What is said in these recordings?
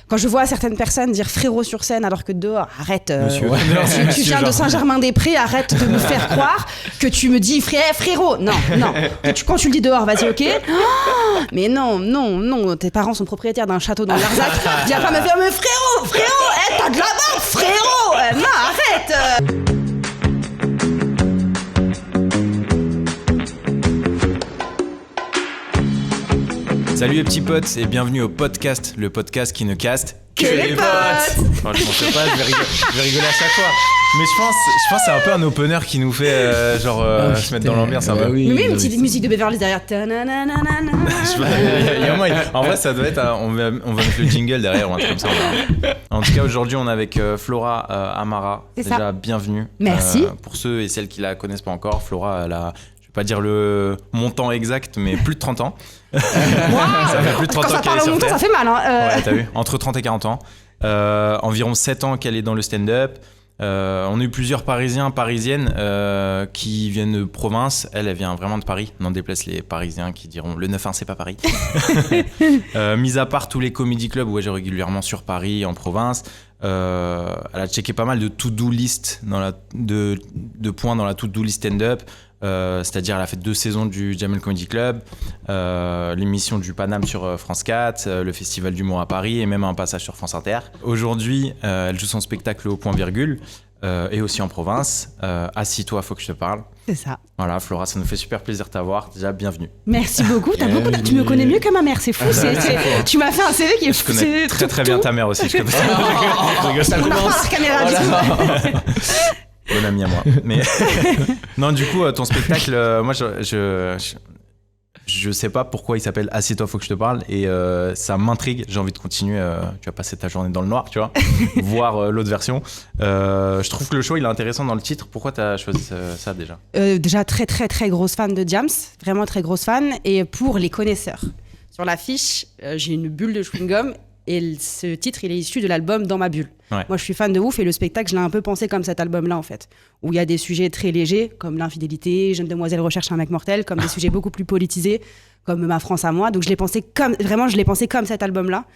Quand je vois certaines personnes dire frérot sur scène alors que dehors, arrête. Tu viens de Saint-Germain-des-Prés, arrête de me faire croire que tu me dis frérot. Non. Quand tu le dis dehors, vas-y, ok. Oh, mais non. Tes parents sont propriétaires d'un château dans l'Arzac. Viens pas me faire, mais frérot, t'as de la barbe, frérot. Non, arrête. Salut les petits potes et bienvenue au podcast, le podcast qui ne caste que les potes. Enfin, je pensais pas, je vais rigoler à chaque fois. Mais je pense que c'est un peu un opener qui nous fait se mettre dans l'ambiance un peu. Oui, mais une petite musique de Beverly Hills derrière. En vrai, ça doit être. On va mettre le jingle derrière ou un truc comme ça. En tout cas, aujourd'hui, on est avec Flora Amara. C'est déjà, ça. bienvenue. Merci. Pour ceux et celles qui la connaissent pas encore, Flora, elle a. Je vais pas dire le montant exact, mais plus de 30 ans. Ça fait plus de 30 ans ça qu'elle est parle au sur montant, Terre. ça fait mal. Ouais, t'as vu, entre 30 et 40 ans. Environ 7 ans qu'elle est dans le stand-up. On a eu plusieurs parisiennes qui viennent de province. Elle vient vraiment de Paris. N'en déplaise les Parisiens qui diront le 9-1 c'est pas Paris. Mis à part tous les comedy clubs où j'ai régulièrement sur Paris, en province, elle a checké pas mal de to-do list de points dans la to-do list stand-up. C'est-à-dire elle a fait 2 saisons du Jamel Comedy Club, l'émission du Paname sur France 4, le festival d'humour à Paris et même un passage sur France Inter. Aujourd'hui, elle joue son spectacle au Point Virgule et aussi en province. Assis-toi, faut que je te parle. C'est ça. Voilà, Flora, ça nous fait super plaisir de t'avoir. Déjà, bienvenue. Merci beaucoup. Tu me connais mieux que ma mère, c'est fou. Tu m'as fait un CV qui est fou. Je connais très bien ta mère aussi. Je connais. Ça commence. On en parle à la caméra. Bonne amie à moi. Mais non, du coup, ton spectacle, moi, je sais pas pourquoi il s'appelle Assieds-toi, faut que je te parle, et ça m'intrigue. J'ai envie de continuer. Tu vas passer ta journée dans le noir, tu vois, voir l'autre version. Je trouve que le show, il est intéressant dans le titre. Pourquoi t'as choisi ça déjà ? Déjà très très très grosse fan de Diams, vraiment très grosse fan. Et pour les connaisseurs, sur l'affiche, j'ai une bulle de chewing-gum. Et ce titre, il est issu de l'album Dans ma bulle. Ouais. Moi, je suis fan de ouf et le spectacle, je l'ai un peu pensé comme cet album-là, en fait. Où il y a des sujets très légers, comme l'infidélité, Jeune demoiselle recherche un mec mortel, comme des sujets beaucoup plus politisés, comme Ma France à moi. Donc, je l'ai pensé comme cet album-là.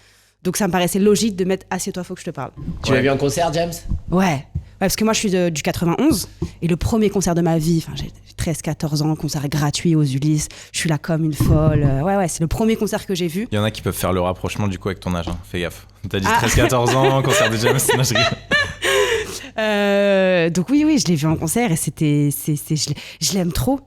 Donc, ça me paraissait logique de mettre Assieds-toi, faut que je te parle. Tu l'as vu en concert, James ? Ouais, parce que moi, je suis du 91. Et le premier concert de ma vie, j'ai 13-14 ans, concert gratuit aux Ulysses. Je suis là comme une folle. Ouais, c'est le premier concert que j'ai vu. Il y en a qui peuvent faire le rapprochement du coup avec ton âge. Hein. Fais gaffe. T'as dit 13-14 ans, concert de James. Non, je rigole. Donc oui, je l'ai vu en concert et je l'aime trop.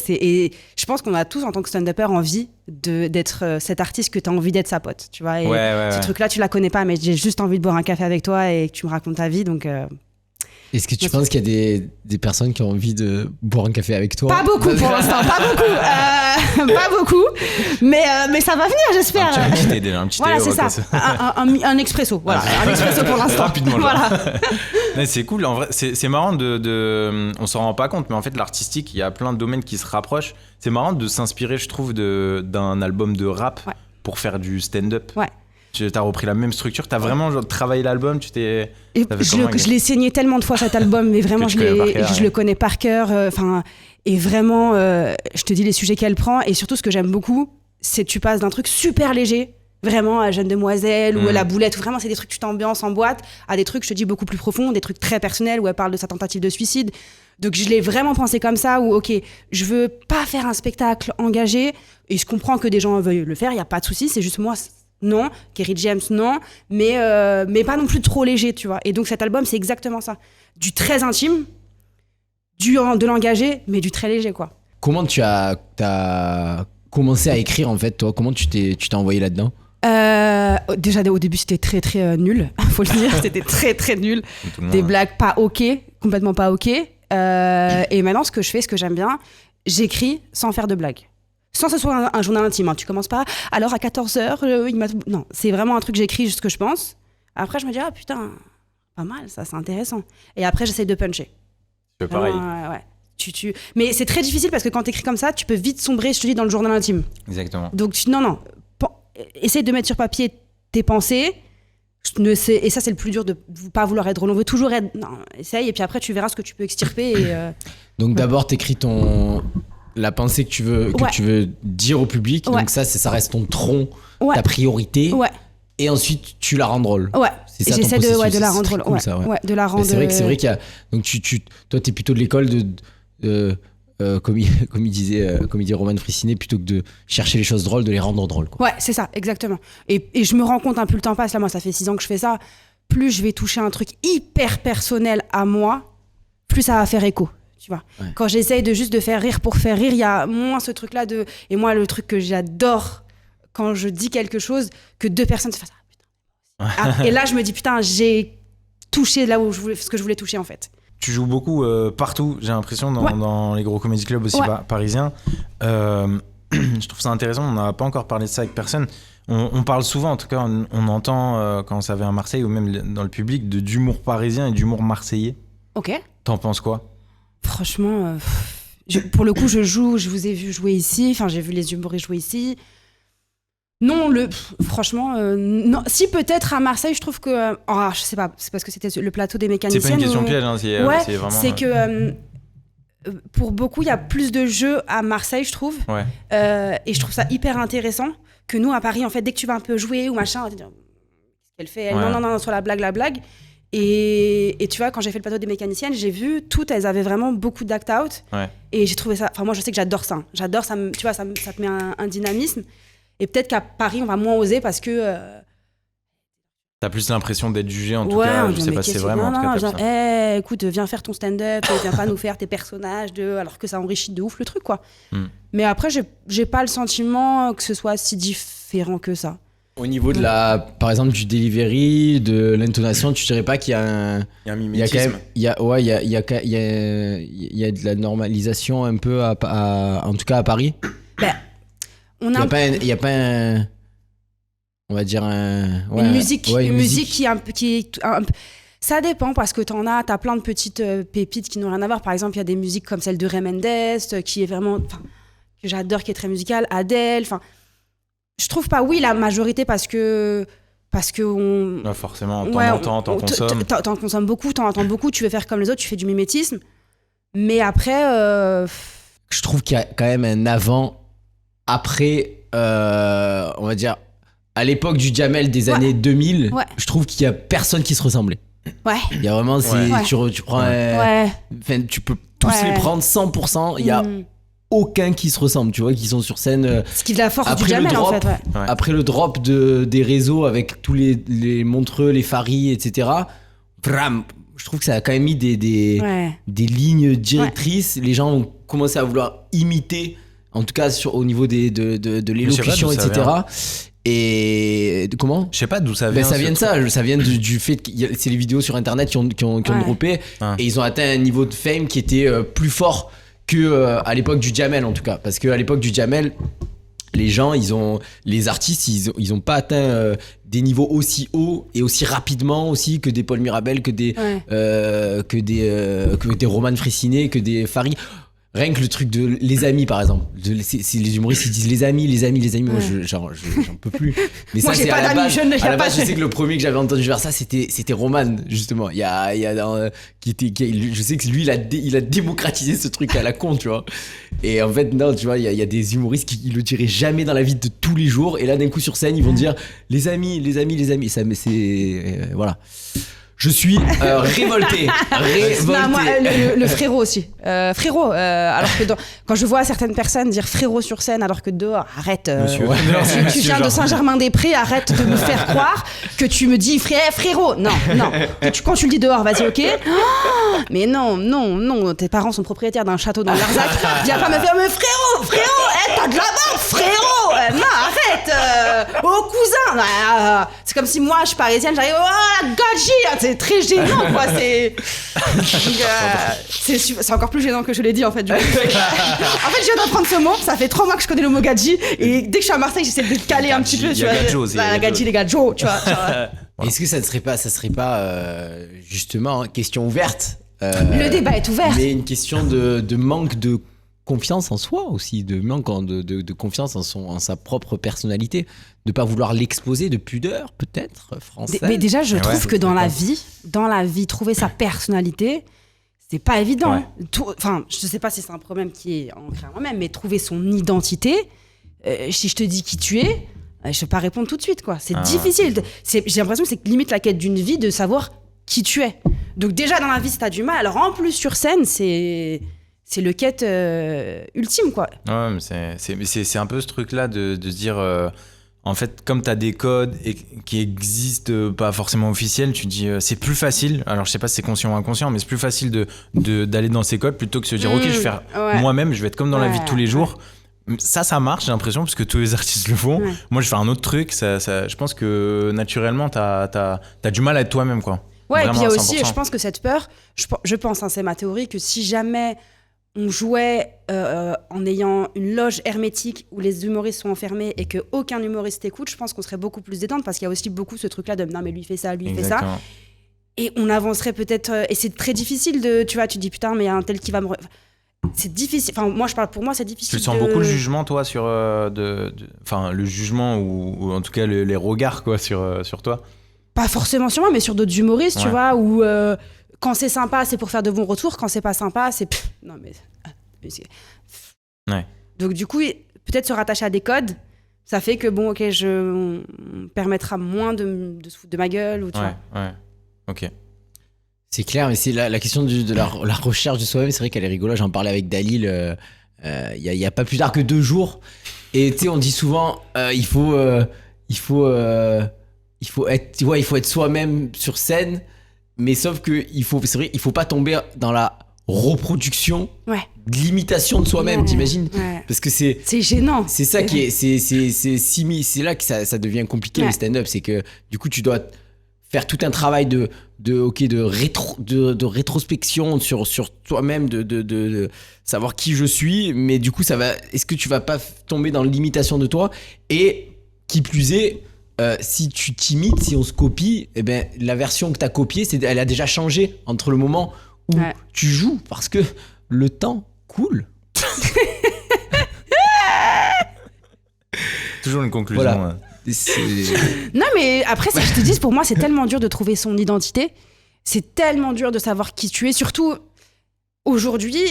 Et je pense qu'on a tous, en tant que stand-upper, envie d'être cet artiste que tu as envie d'être sa pote. Tu vois, et ce truc-là, tu la connais pas, mais j'ai juste envie de boire un café avec toi et que tu me racontes ta vie. Donc... Est-ce que tu penses qu'il y a des personnes qui ont envie de boire un café avec toi ? Pas beaucoup pour l'instant, pas beaucoup. Mais ça va venir, j'espère. Un petit thé, voilà, c'est ça. Un expresso. Voilà, un expresso pour l'instant. Rapidement. Voilà. Mais c'est cool. En vrai, c'est marrant on s'en rend pas compte, mais en fait, l'artistique, il y a plein de domaines qui se rapprochent. C'est marrant de s'inspirer, je trouve, d'un album de rap pour faire du stand-up. Ouais. T'as repris la même structure, t'as vraiment travaillé l'album, je l'ai saigné tellement de fois cet album, mais vraiment je le connais par cœur. Et vraiment, je te dis les sujets qu'elle prend, et surtout ce que j'aime beaucoup, c'est que tu passes d'un truc super léger, vraiment à Jeune demoiselle ou La boulette, où vraiment c'est des trucs que tu t'ambiances en boîte, à des trucs, je te dis, beaucoup plus profonds, des trucs très personnels où elle parle de sa tentative de suicide. Donc je l'ai vraiment pensé comme ça, où ok, je veux pas faire un spectacle engagé, et je comprends que des gens veuillent le faire, il y a pas de souci, c'est juste moi. Non, Kerry James, non, mais pas non plus trop léger, tu vois. Et donc cet album, c'est exactement ça. Du très intime, de l'engagé, mais du très léger, quoi. Comment t'as commencé à écrire, en fait, toi ? Comment tu t'es envoyé là-dedans ? Déjà, au début, c'était très, très nul. Faut le dire, c'était très, très nul. Des blagues pas OK, complètement pas OK. Et maintenant, ce que j'aime bien, j'écris sans faire de blagues. Sans que ce soit un journal intime, hein. Tu commences pas, alors à 14h, il m'a... Non, c'est vraiment un truc que j'écris juste ce que je pense. Après, je me dis, ah putain, pas mal, ça, c'est intéressant. Et après, j'essaie de puncher. C'est pareil. Ouais. Mais c'est très difficile parce que quand t'écris comme ça, tu peux vite sombrer, je te dis, dans le journal intime. Exactement. Donc, non. Essaye de mettre sur papier tes pensées. Et ça, c'est le plus dur, de pas vouloir être drôle. On veut toujours être... Non, essaye, et puis après, tu verras ce que tu peux extirper. Donc, d'abord, t'écris la pensée que tu veux dire au public, donc ça reste ton tronc, ta priorité. Ouais. et ensuite tu la rends drôle. Ouais, c'est ça, j'essaie de la rendre drôle. Cool, ça, ouais, de la rendre. C'est vrai qu'il y a. Donc toi, t'es plutôt de l'école comme il dit Roman Fressinet, plutôt que de chercher les choses drôles, de les rendre drôles. Quoi. Ouais, c'est ça, exactement. Et je me rends compte, plus le temps passe, là, moi, ça fait 6 ans que je fais ça, plus je vais toucher un truc hyper personnel à moi, plus ça va faire écho. Tu vois. Ouais. Quand j'essaye de faire rire pour faire rire, il y a moins ce truc-là de. Et moi, le truc que j'adore quand je dis quelque chose, que 2 personnes se fassent et là, je me dis putain, j'ai touché là où ce que je voulais toucher en fait. Tu joues beaucoup partout, j'ai l'impression, dans les gros comedy clubs aussi parisiens. Je trouve ça intéressant, on n'a pas encore parlé de ça avec personne. On parle souvent, en tout cas, on entend quand ça vient à Marseille ou même dans le public, d'humour parisien et d'humour marseillais. Ok. T'en penses quoi ? Franchement, pour le coup, je vous ai vu jouer ici, enfin j'ai vu les humoristes jouer ici. Non, franchement, non. Si peut-être à Marseille, je trouve que, je sais pas, c'est parce que c'était le plateau des mécaniciennes. C'est pas une question piège, hein, c'est vraiment. C'est que pour beaucoup, il y a plus de jeux à Marseille, je trouve. Ouais. Et je trouve ça hyper intéressant que nous à Paris, en fait, dès que tu vas un peu jouer ou machin, on va te dire qu'est-ce qu'elle fait. Non, sur la blague. Et tu vois, quand j'ai fait le plateau des mécaniciennes, j'ai vu toutes, elles avaient vraiment beaucoup d'act-out. Ouais. Et j'ai trouvé ça. Enfin, moi, je sais que j'adore ça. J'adore ça. Tu vois, ça te met un dynamisme. Et peut-être qu'à Paris, on va moins oser parce que. T'as plus l'impression d'être jugé, en tout cas. Je sais pas si c'est vraiment. Non, écoute, viens faire ton stand-up, viens pas nous faire tes personnages, alors que ça enrichit de ouf le truc, quoi. Mais après, j'ai pas le sentiment que ce soit si différent que ça. Au niveau de par exemple, du delivery, de l'intonation, tu dirais pas qu'il y a un. Il y a un mimétisme. Il y a de la normalisation un peu, en tout cas à Paris. Il n'y a pas un. On va dire une musique qui est un peu. Ça dépend parce que t'as plein de petites pépites qui n'ont rien à voir. Par exemple, il y a des musiques comme celle de Ray Mendes qui est vraiment. Que j'adore, qui est très musicale. Adele. Je trouve pas, la majorité parce que on. Non, forcément, t'en consommes. T'en consommes beaucoup, t'en entends beaucoup, tu veux faire comme les autres, tu fais du mimétisme. Mais après. Je trouve qu'il y a quand même un avant-après, on va dire, à l'époque du Jamel des années 2000, je trouve qu'il y a personne qui se ressemblait. Ouais. Il y a vraiment, tu prends. Tu peux tous les prendre 100%, il y a. Aucun qui se ressemble, tu vois, qui sont sur scène. Ce qui est la force du Jamel, en fait. Après le drop des réseaux avec tous les Montreux, les Faris, etc. Je trouve que ça a quand même mis des lignes directrices. Les gens ont commencé à vouloir imiter, en tout cas au niveau de l'élocution, etc. Et comment ? Je sais pas d'où ça vient. Ça vient de ça. Ça vient du fait que c'est les vidéos sur Internet qui ont droppé. Et ils ont atteint un niveau de fame qui était plus fort que à l'époque du Jamel, en tout cas. Parce qu'à l'époque du Jamel, les artistes, ils ont pas atteint des niveaux aussi hauts et aussi rapidement aussi que des Paul Mirabel, que des Roman Fressinet, que des Faris. Rien que le truc de les amis, par exemple. C'est les humoristes qui disent les amis. Moi, j'en peux plus. Mais moi, ça, j'ai c'est pas à la base. À la base, je sais que le premier que j'avais entendu faire ça, c'était Roman, justement. Je sais que lui, il a démocratisé ce truc à la con, tu vois. Et en fait, non, tu vois, il y a des humoristes qui le diraient jamais dans la vie de tous les jours. Et là, d'un coup, sur scène, ils vont dire les amis. Ça, mais c'est voilà. Je suis révolté. Non, moi, le frérot aussi. Alors que quand je vois certaines personnes dire frérot sur scène, alors que dehors, arrête. Tu viens de Saint-Germain-des-Prés, arrête de me faire croire que tu me dis frérot. Non. Quand tu le dis dehors, vas-y, ok. Mais non. Tes parents sont propriétaires d'un château dans le Larzac. Viens pas me faire, mais frérot, t'as de la barbe, frérot. Non, arrête. Cousin. C'est comme si moi, je suis parisienne, j'arrive, la gadji. C'est très gênant, quoi. C'est encore plus gênant que je l'ai dit, en fait. En fait, je viens d'apprendre ce mot. Ça fait 3 mois que je connais le mot gadji. Et dès que je suis à Marseille, j'essaie de le caler un petit peu. Tu vois, la gadji, les gadjo, tu vois. Est-ce que ça serait pas justement, question ouverte le débat est ouvert. Mais une question de manque de confiance en soi aussi, de manque de confiance en sa propre personnalité, de pas vouloir l'exposer, de pudeur peut-être française. Mais déjà, je trouve que dans la vie, trouver sa personnalité, c'est pas évident. Enfin, je sais pas si c'est un problème qui est ancré à moi-même, mais trouver son identité, si je te dis qui tu es, je vais pas répondre tout de suite, quoi. C'est difficile. J'ai l'impression que c'est limite la quête d'une vie de savoir qui tu es. Donc déjà dans la vie, si t'as du mal, alors en plus sur scène, c'est le quête ultime, quoi. Ouais, mais c'est un peu ce truc-là de se dire, en fait, comme t'as des codes qui existent pas forcément officiels, tu te dis, c'est plus facile, alors je sais pas si c'est conscient ou inconscient, mais c'est plus facile d'aller dans ces codes plutôt que se dire, ok, je vais faire moi-même, je vais être comme dans la vie de tous les jours. Ça marche, j'ai l'impression, parce que tous les artistes le font. Moi, je fais un autre truc, je pense que naturellement, t'as du mal à être toi-même, quoi. Ouais, vraiment, et puis il y a aussi, 100%. je pense que cette peur, je pense, c'est ma théorie, que si jamais on jouait en ayant une loge hermétique où les humoristes sont enfermés et qu'aucun humoriste écoute, je pense qu'on serait beaucoup plus détente, parce qu'il y a aussi beaucoup ce truc-là de non, mais lui fait ça, lui fait ça. Et on avancerait peut-être. Et c'est très difficile tu te dis putain, mais il y a un tel qui va me. C'est difficile. Enfin, moi, je parle pour moi, c'est difficile. Tu sens beaucoup le jugement, toi, sur. Enfin, le jugement ou en tout cas les regards, quoi, sur toi. Pas forcément sur moi, mais sur d'autres humoristes, tu vois, où quand c'est sympa, c'est pour faire de bons retours. Quand c'est pas sympa, c'est. Non, mais. Ouais. Donc, du coup, peut-être se rattacher à des codes, ça fait que, bon, ok, on permettra moins de se foutre de ma gueule. Ou, tu vois. Ouais, ok. C'est clair, mais c'est la question de la recherche de soi-même, c'est vrai qu'elle est rigolote. J'en parlais avec Dalil il y a pas plus tard que 2 jours. Et tu sais, on dit souvent, il faut être soi-même sur scène, mais sauf que c'est vrai, il faut pas tomber dans la reproduction, de l'imitation de soi-même, t'imagines ? Parce que c'est gênant. C'est ça qui est, c'est là que ça devient compliqué le stand-up, c'est que du coup tu dois faire tout un travail de rétrospection sur toi-même, de savoir qui je suis, mais du coup est-ce que tu vas pas tomber dans l'imitation de toi, et qui plus est, si tu t'imites, si on se copie, eh ben la version que t'as copiée, elle a déjà changé entre le moment où tu joues, parce que le temps coule. Toujours une conclusion. Voilà. Non, mais après, je te dis, pour moi, c'est tellement dur de trouver son identité. C'est tellement dur de savoir qui tu es. Surtout, aujourd'hui,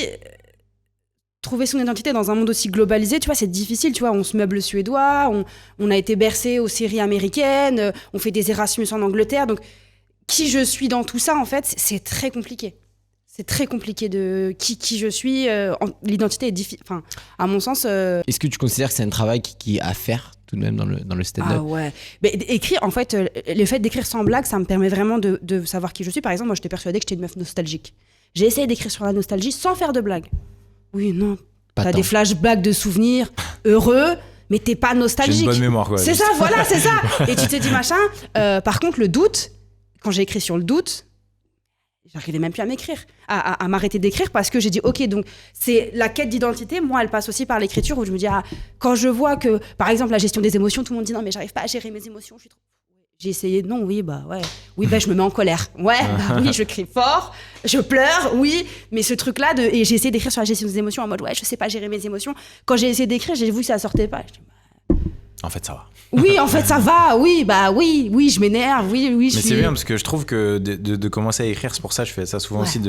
trouver son identité dans un monde aussi globalisé, tu vois, c'est difficile. Tu vois, on se meuble suédois, on a été bercé aux séries américaines, on fait des Erasmus en Angleterre. Donc, qui je suis dans tout ça, en fait, c'est très compliqué. C'est très compliqué de qui je suis. L'identité est difficile. Enfin, à mon sens. Est-ce que tu considères que c'est un travail qui est à faire tout de même dans le stand-up ? Ah ouais. Mais écrire, en fait, le fait d'écrire sans blague, ça me permet vraiment de savoir qui je suis. Par exemple, moi, j'étais persuadée que j'étais une meuf nostalgique. J'ai essayé d'écrire sur la nostalgie sans faire de blague. Oui, non. T'as des flashbacks de souvenirs heureux, mais t'es pas nostalgique. J'ai une bonne mémoire, quoi. C'est ça, voilà, c'est ça. Et tu te dis machin. Par contre, le doute, quand j'ai écrit sur le doute, j'arrivais même plus à m'écrire, à m'arrêter d'écrire, parce que j'ai dit ok, donc c'est la quête d'identité. Moi, elle passe aussi par l'écriture, où je me dis quand je vois que, par exemple, la gestion des émotions, tout le monde dit non mais j'arrive pas à gérer mes émotions, j'ai essayé, non, oui, je me mets en colère, oui, je crie fort, je pleure, oui, mais ce truc-là et j'ai essayé d'écrire sur la gestion des émotions en mode je sais pas gérer mes émotions. Quand j'ai essayé d'écrire, j'ai vu que ça sortait pas. En fait, ça va. Oui, en fait, ça va. Oui, je m'énerve. Oui, mais c'est bien, parce que je trouve que de commencer à écrire, c'est pour ça que je fais ça souvent aussi.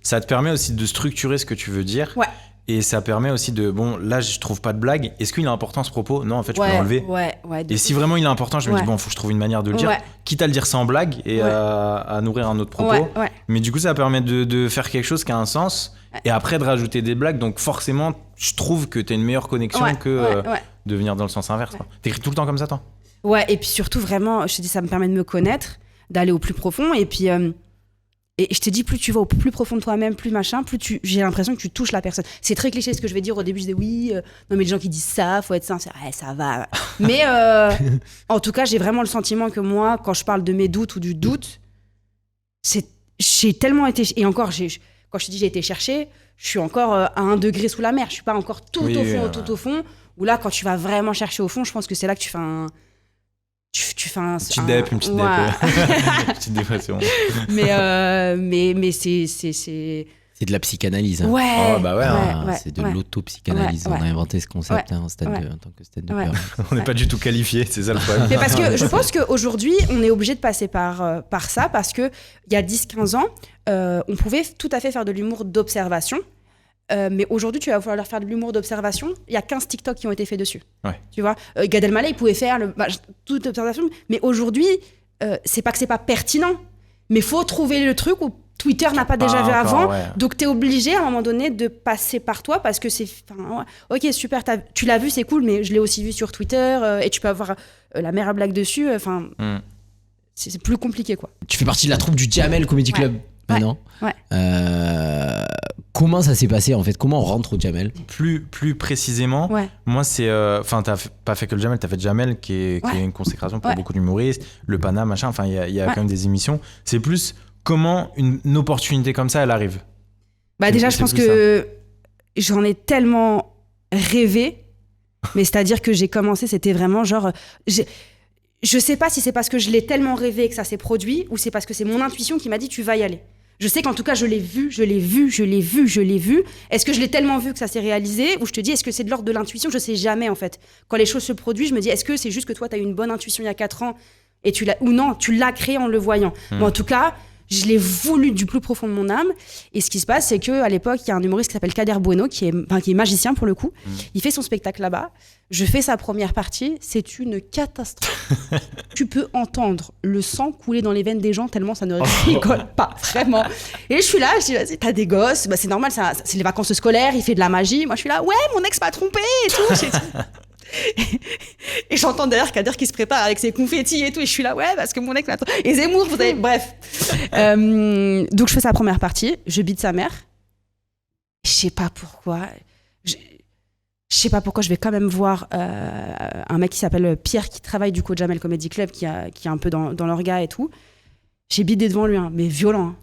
Ça te permet aussi de structurer ce que tu veux dire. Ouais. Et ça permet aussi là, je trouve pas de blague. Est-ce qu'il est important ce propos ? Non, en fait, je peux l'enlever. Et si vraiment il est important, je me dis, faut que je trouve une manière de le dire. Quitte à le dire sans blague et à nourrir un autre propos. Mais du coup, ça permet de faire quelque chose qui a un sens. Et après, de rajouter des blagues. Donc, forcément, je trouve que t'as une meilleure connexion que de venir dans le sens inverse. T'écris tout le temps comme ça, toi ? Ouais, et puis surtout, vraiment, je te dis, ça me permet de me connaître, d'aller au plus profond. Et puis, et je te dis, plus tu vas au plus profond de toi-même, plus machin, j'ai l'impression que tu touches la personne. C'est très cliché ce que je vais dire. Au début, je dis oui, non, mais les gens qui disent ça, faut être sincère. Ça va. Mais en tout cas, j'ai vraiment le sentiment que moi, quand je parle de mes doutes ou du doute, j'ai tellement été. Et encore, quand je te dis j'ai été chercher, je suis encore à 1 degré sous la mer. Je suis pas encore tout au fond. Où là, quand tu vas vraiment chercher au fond, je pense que c'est là que tu fais un. Tu fais un petite dep, une petite petite dépression. Mais c'est de la psychanalyse. Hein. Ouais. C'est de l'auto-psychanalyse. On a inventé ce concept en tant que stand-upper. On n'est pas du tout qualifié, c'est ça le problème. Mais parce que je pense qu'aujourd'hui, on est obligé de passer par ça, parce qu'il y a 10-15 ans, on pouvait tout à fait faire de l'humour d'observation. mais aujourd'hui, tu vas vouloir leur faire de l'humour d'observation. Il y a 15 TikTok qui ont été faits dessus. Ouais. Tu vois, Gad Elmaleh, il pouvait faire toute observation, mais aujourd'hui, c'est pas que c'est pas pertinent, mais faut trouver le truc où Twitter n'a pas déjà vu avant, donc t'es obligé à un moment donné de passer par toi parce que c'est... Ok, super, tu l'as vu, c'est cool, mais je l'ai aussi vu sur Twitter et tu peux avoir la meilleure blague dessus. C'est plus compliqué, quoi. Tu fais partie de la troupe du Jamel Comedy Club maintenant. Ouais. Comment ça s'est passé en fait? Comment on rentre au Jamel? Plus précisément, moi c'est... Enfin, t'as pas fait que le Jamel, t'as fait Jamel qui est une consécration pour beaucoup d'humoristes, le Pana, machin, enfin il y a quand même des émissions. C'est plus comment une opportunité comme ça, elle arrive. Bah déjà, je pense que j'en ai tellement rêvé, mais c'est-à-dire que j'ai commencé, c'était vraiment genre... Je sais pas si c'est parce que je l'ai tellement rêvé que ça s'est produit ou c'est parce que c'est mon intuition qui m'a dit tu vas y aller. Je sais qu'en tout cas je l'ai vu. Est-ce que je l'ai tellement vu que ça s'est réalisé ou je te dis est-ce que c'est de l'ordre de l'intuition? Je sais jamais en fait. Quand les choses se produisent, je me dis est-ce que c'est juste que toi tu as eu une bonne intuition il y a 4 ans et tu l'as créé en le voyant. Mais en tout cas, je l'ai voulu du plus profond de mon âme. Et ce qui se passe, c'est qu'à l'époque, il y a un humoriste qui s'appelle Kader Bueno, qui est magicien pour le coup. Il fait son spectacle là-bas. Je fais sa première partie. C'est une catastrophe. Tu peux entendre le sang couler dans les veines des gens tellement ça ne rigole pas, vraiment. Et je suis là, je dis, vas-y, t'as des gosses. Bah, c'est normal, c'est les vacances scolaires, il fait de la magie. Moi, je suis là, ouais, mon ex m'a trompé et tout. Et j'entends derrière Kader qui se prépare avec ses confettis et tout, et je suis là, ouais, parce que mon ex m'a trompé. Et Zemmour, vous savez, bref. Donc je fais sa première partie, je bite sa mère. Je sais pas pourquoi. Je sais pas pourquoi, je vais quand même voir un mec qui s'appelle Pierre, qui travaille du coup au Jamel Comedy Club, qui est un peu dans l'orga et tout. J'ai bidé devant lui, mais violent.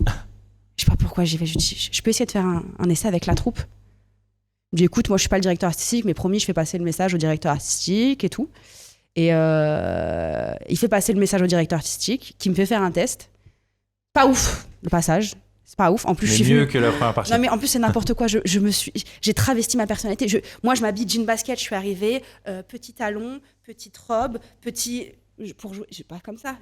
Je sais pas pourquoi, j'y vais. Je dis, je peux essayer de faire un essai avec la troupe. Je dis, écoute, moi je suis pas le directeur artistique, mais promis, je fais passer le message au directeur artistique et tout. Et il fait passer le message au directeur artistique, qui me fait faire un test. Pas ouf, le passage. C'est pas ouf. En plus, mais je suis mieux que la première partie. Non, mais en plus, c'est n'importe quoi. J'ai travesti ma personnalité. Moi, je m'habille jean basket, je suis arrivée, petit talon, petite robe, petit. Pour jouer, j'ai pas comme ça.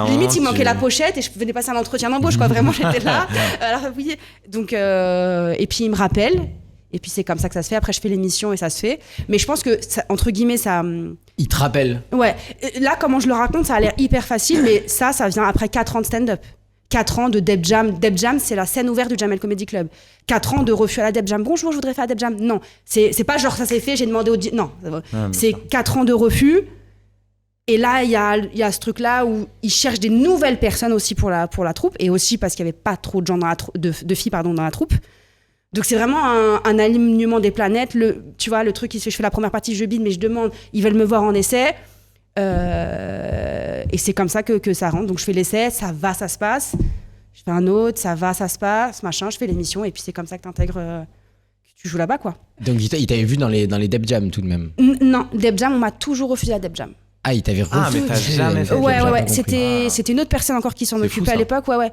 Limite, il manquait la pochette et je venais passer un entretien d'embauche, quoi. Vraiment, j'étais là. Alors, oui. Donc, et puis, il me rappelle. Et puis, c'est comme ça que ça se fait. Après, je fais l'émission et ça se fait. Mais je pense que, ça, entre guillemets, ça. Il te rappelle. Ouais. Là, comment je le raconte, ça a l'air hyper facile, mais ça vient après 4 ans de stand-up. 4 ans de Deb Jam. Deb Jam, c'est la scène ouverte du Jamel Comedy Club. 4 ans de refus à la Deb Jam. Bonjour, je voudrais faire la Deb Jam. Non, c'est pas genre ça s'est fait, j'ai demandé au... Non, c'est 4 ans de refus. Et là, il y a ce truc-là où ils cherchent des nouvelles personnes aussi pour la troupe. Et aussi parce qu'il n'y avait pas trop de gens de filles dans la troupe. Donc c'est vraiment un alignement des planètes. Tu vois, le truc, je fais la première partie, je bide, mais je demande, ils veulent me voir en essai. Et c'est comme ça que ça rentre. Donc je fais l'essai, ça va, ça se passe. Je fais un autre, ça va, ça se passe, machin. Je fais l'émission et puis c'est comme ça que t'intègres, que tu joues là-bas, quoi. Donc il t'avait vu dans les Deb Jam tout de même. Non, Deb Jam, on m'a toujours refusé la Deb Jam. Ah, il t'avait refusé. Ah, mais t'as jamais fait. Ouais. C'était une autre personne encore qui s'en occupait à l'époque. Ouais.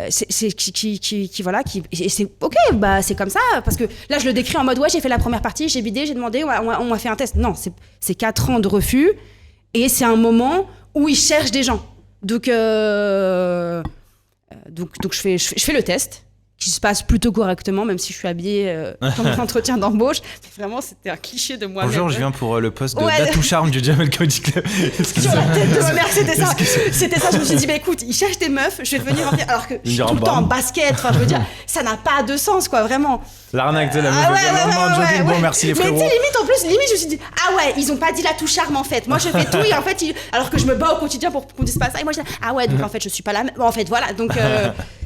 C'est et c'est ok, bah c'est comme ça. Parce que là, je le décris en mode ouais, j'ai fait la première partie, j'ai bidé, j'ai demandé, on m'a fait un test. Non, c'est 4 ans de refus et c'est un moment où ils cherchent des gens. Donc je fais le test, qui se passe plutôt correctement, même si je suis habillée comme un entretien d'embauche. Mais vraiment, c'était un cliché de moi-même. Bonjour, je viens pour le poste d'Atou Charme du Jamel Comedy Club. Sur la tête de ma mère, c'était ça. C'était ça. Je me suis dit, bah écoute, ils cherchent des meufs, je vais venir en dire. Alors que je suis tout le temps en basket. Enfin, je veux dire, ça n'a pas de sens, quoi, vraiment. L'arnaque de la meuf. Bon, merci les frérots. Mais tu sais, limite, je me suis dit, ah ouais, ils ont pas dit l'Atou Charme en fait. Moi, je fais tout et en fait, alors que je me bats au quotidien pour qu'on dise pas ça. Et moi, je dis, ah ouais, donc en fait, je suis pas la même. Bon, en fait, voilà. Donc.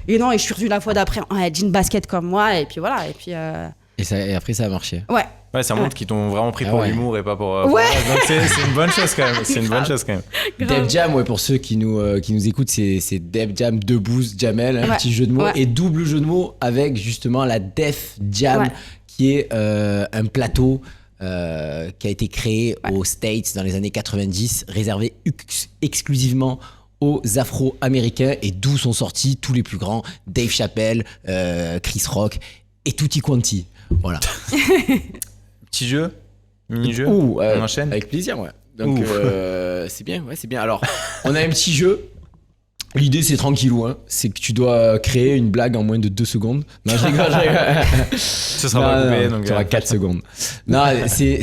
Et non, et je suis revenue la fois d'après en jean basket comme moi, et puis voilà. Et après, ça a marché. Ouais, ça montre qu'ils t'ont vraiment pris pour l'humour et pas pour. Ouais. Donc c'est une bonne chose quand même. Deb Jam, pour ceux qui nous écoutent, c'est Deb Jam, Debouze, Jamel, un petit jeu de mots. Et double jeu de mots avec justement la Def Jam, qui est un plateau qui a été créé aux States dans les années 90, réservé exclusivement aux Afro-Américains et d'où sont sortis tous les plus grands, Dave Chappelle, Chris Rock et tutti quanti. Voilà. Petit jeu, mini-jeu, on enchaîne. Avec plaisir, ouais. Donc c'est bien, Alors, on a un petit jeu. L'idée, c'est tranquillou, hein. C'est que tu dois créer une blague en moins de 2 secondes. Non, je rigole. Ce sera pas coupé, donc. Tu auras 4 secondes. Non, c'est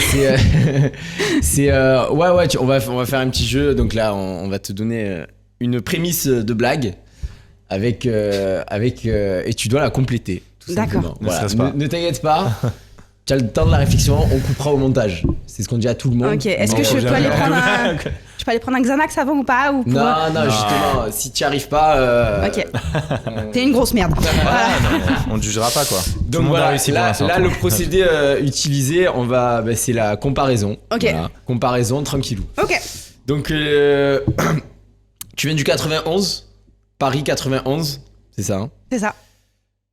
ouais, on va faire un petit jeu. Donc là, on va te donner une prémisse de blague avec et tu dois la compléter. Tout simplement. D'accord. Voilà. Ne t'inquiète pas. Tu as le temps de la réflexion, on coupera au montage. C'est ce qu'on dit à tout le monde. Ok, est-ce que je peux aller prendre un Xanax avant ou pas ou pour... Non, justement, si tu n'y arrives pas... Ok. T'es une grosse merde. Voilà. On ne jugera pas, quoi. Donc tout le monde a voilà, réussi pour l'instant. là, le procédé utilisé, c'est la comparaison. Ok. Voilà. Comparaison, tranquillou. Ok. Donc, tu viens du 91, Paris 91, c'est ça, hein? C'est ça.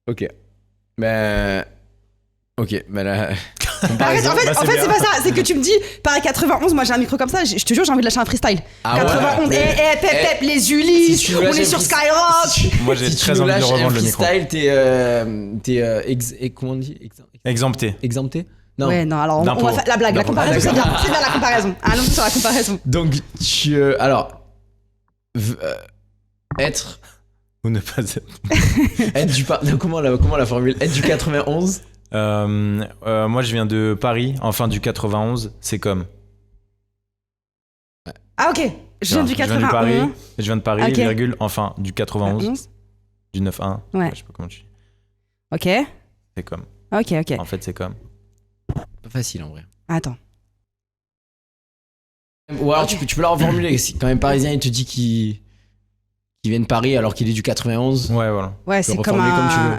Ok. Ok, mais là... Arrête, en fait c'est pas ça, c'est que tu me dis Paris 91, moi j'ai un micro comme ça, je te jure j'ai envie de lâcher un freestyle. Ah 91, ouais, pep, les Ulysses, si on est sur Skyrock. Moi j'ai si très tu nous envie de lâches revendre un le micro. freestyle, comment on dit? Exempté. Exempté? Non. Ouais, non, alors on va faire la blague, la comparaison, c'est bien la comparaison. Allons sur la comparaison. Donc, être... Ou ne pas être. être du... Comment la formule? Être du 91? Moi je viens de Paris, enfin du 91, c'est comme. Ah ok, je viens du 91. Je viens de Paris, Okay. virgule, enfin du 91, du 9-1, Ouais. je sais pas comment tu dis. Ok, C'est comme. ok. En fait c'est comme. Pas facile en vrai. Attends. Ou alors tu peux la reformuler. Si quand même parisien il te dit qu'il vient de Paris alors qu'il est du 91. Ouais, voilà. Ouais, Tu peux c'est comme reformuler comme tu veux.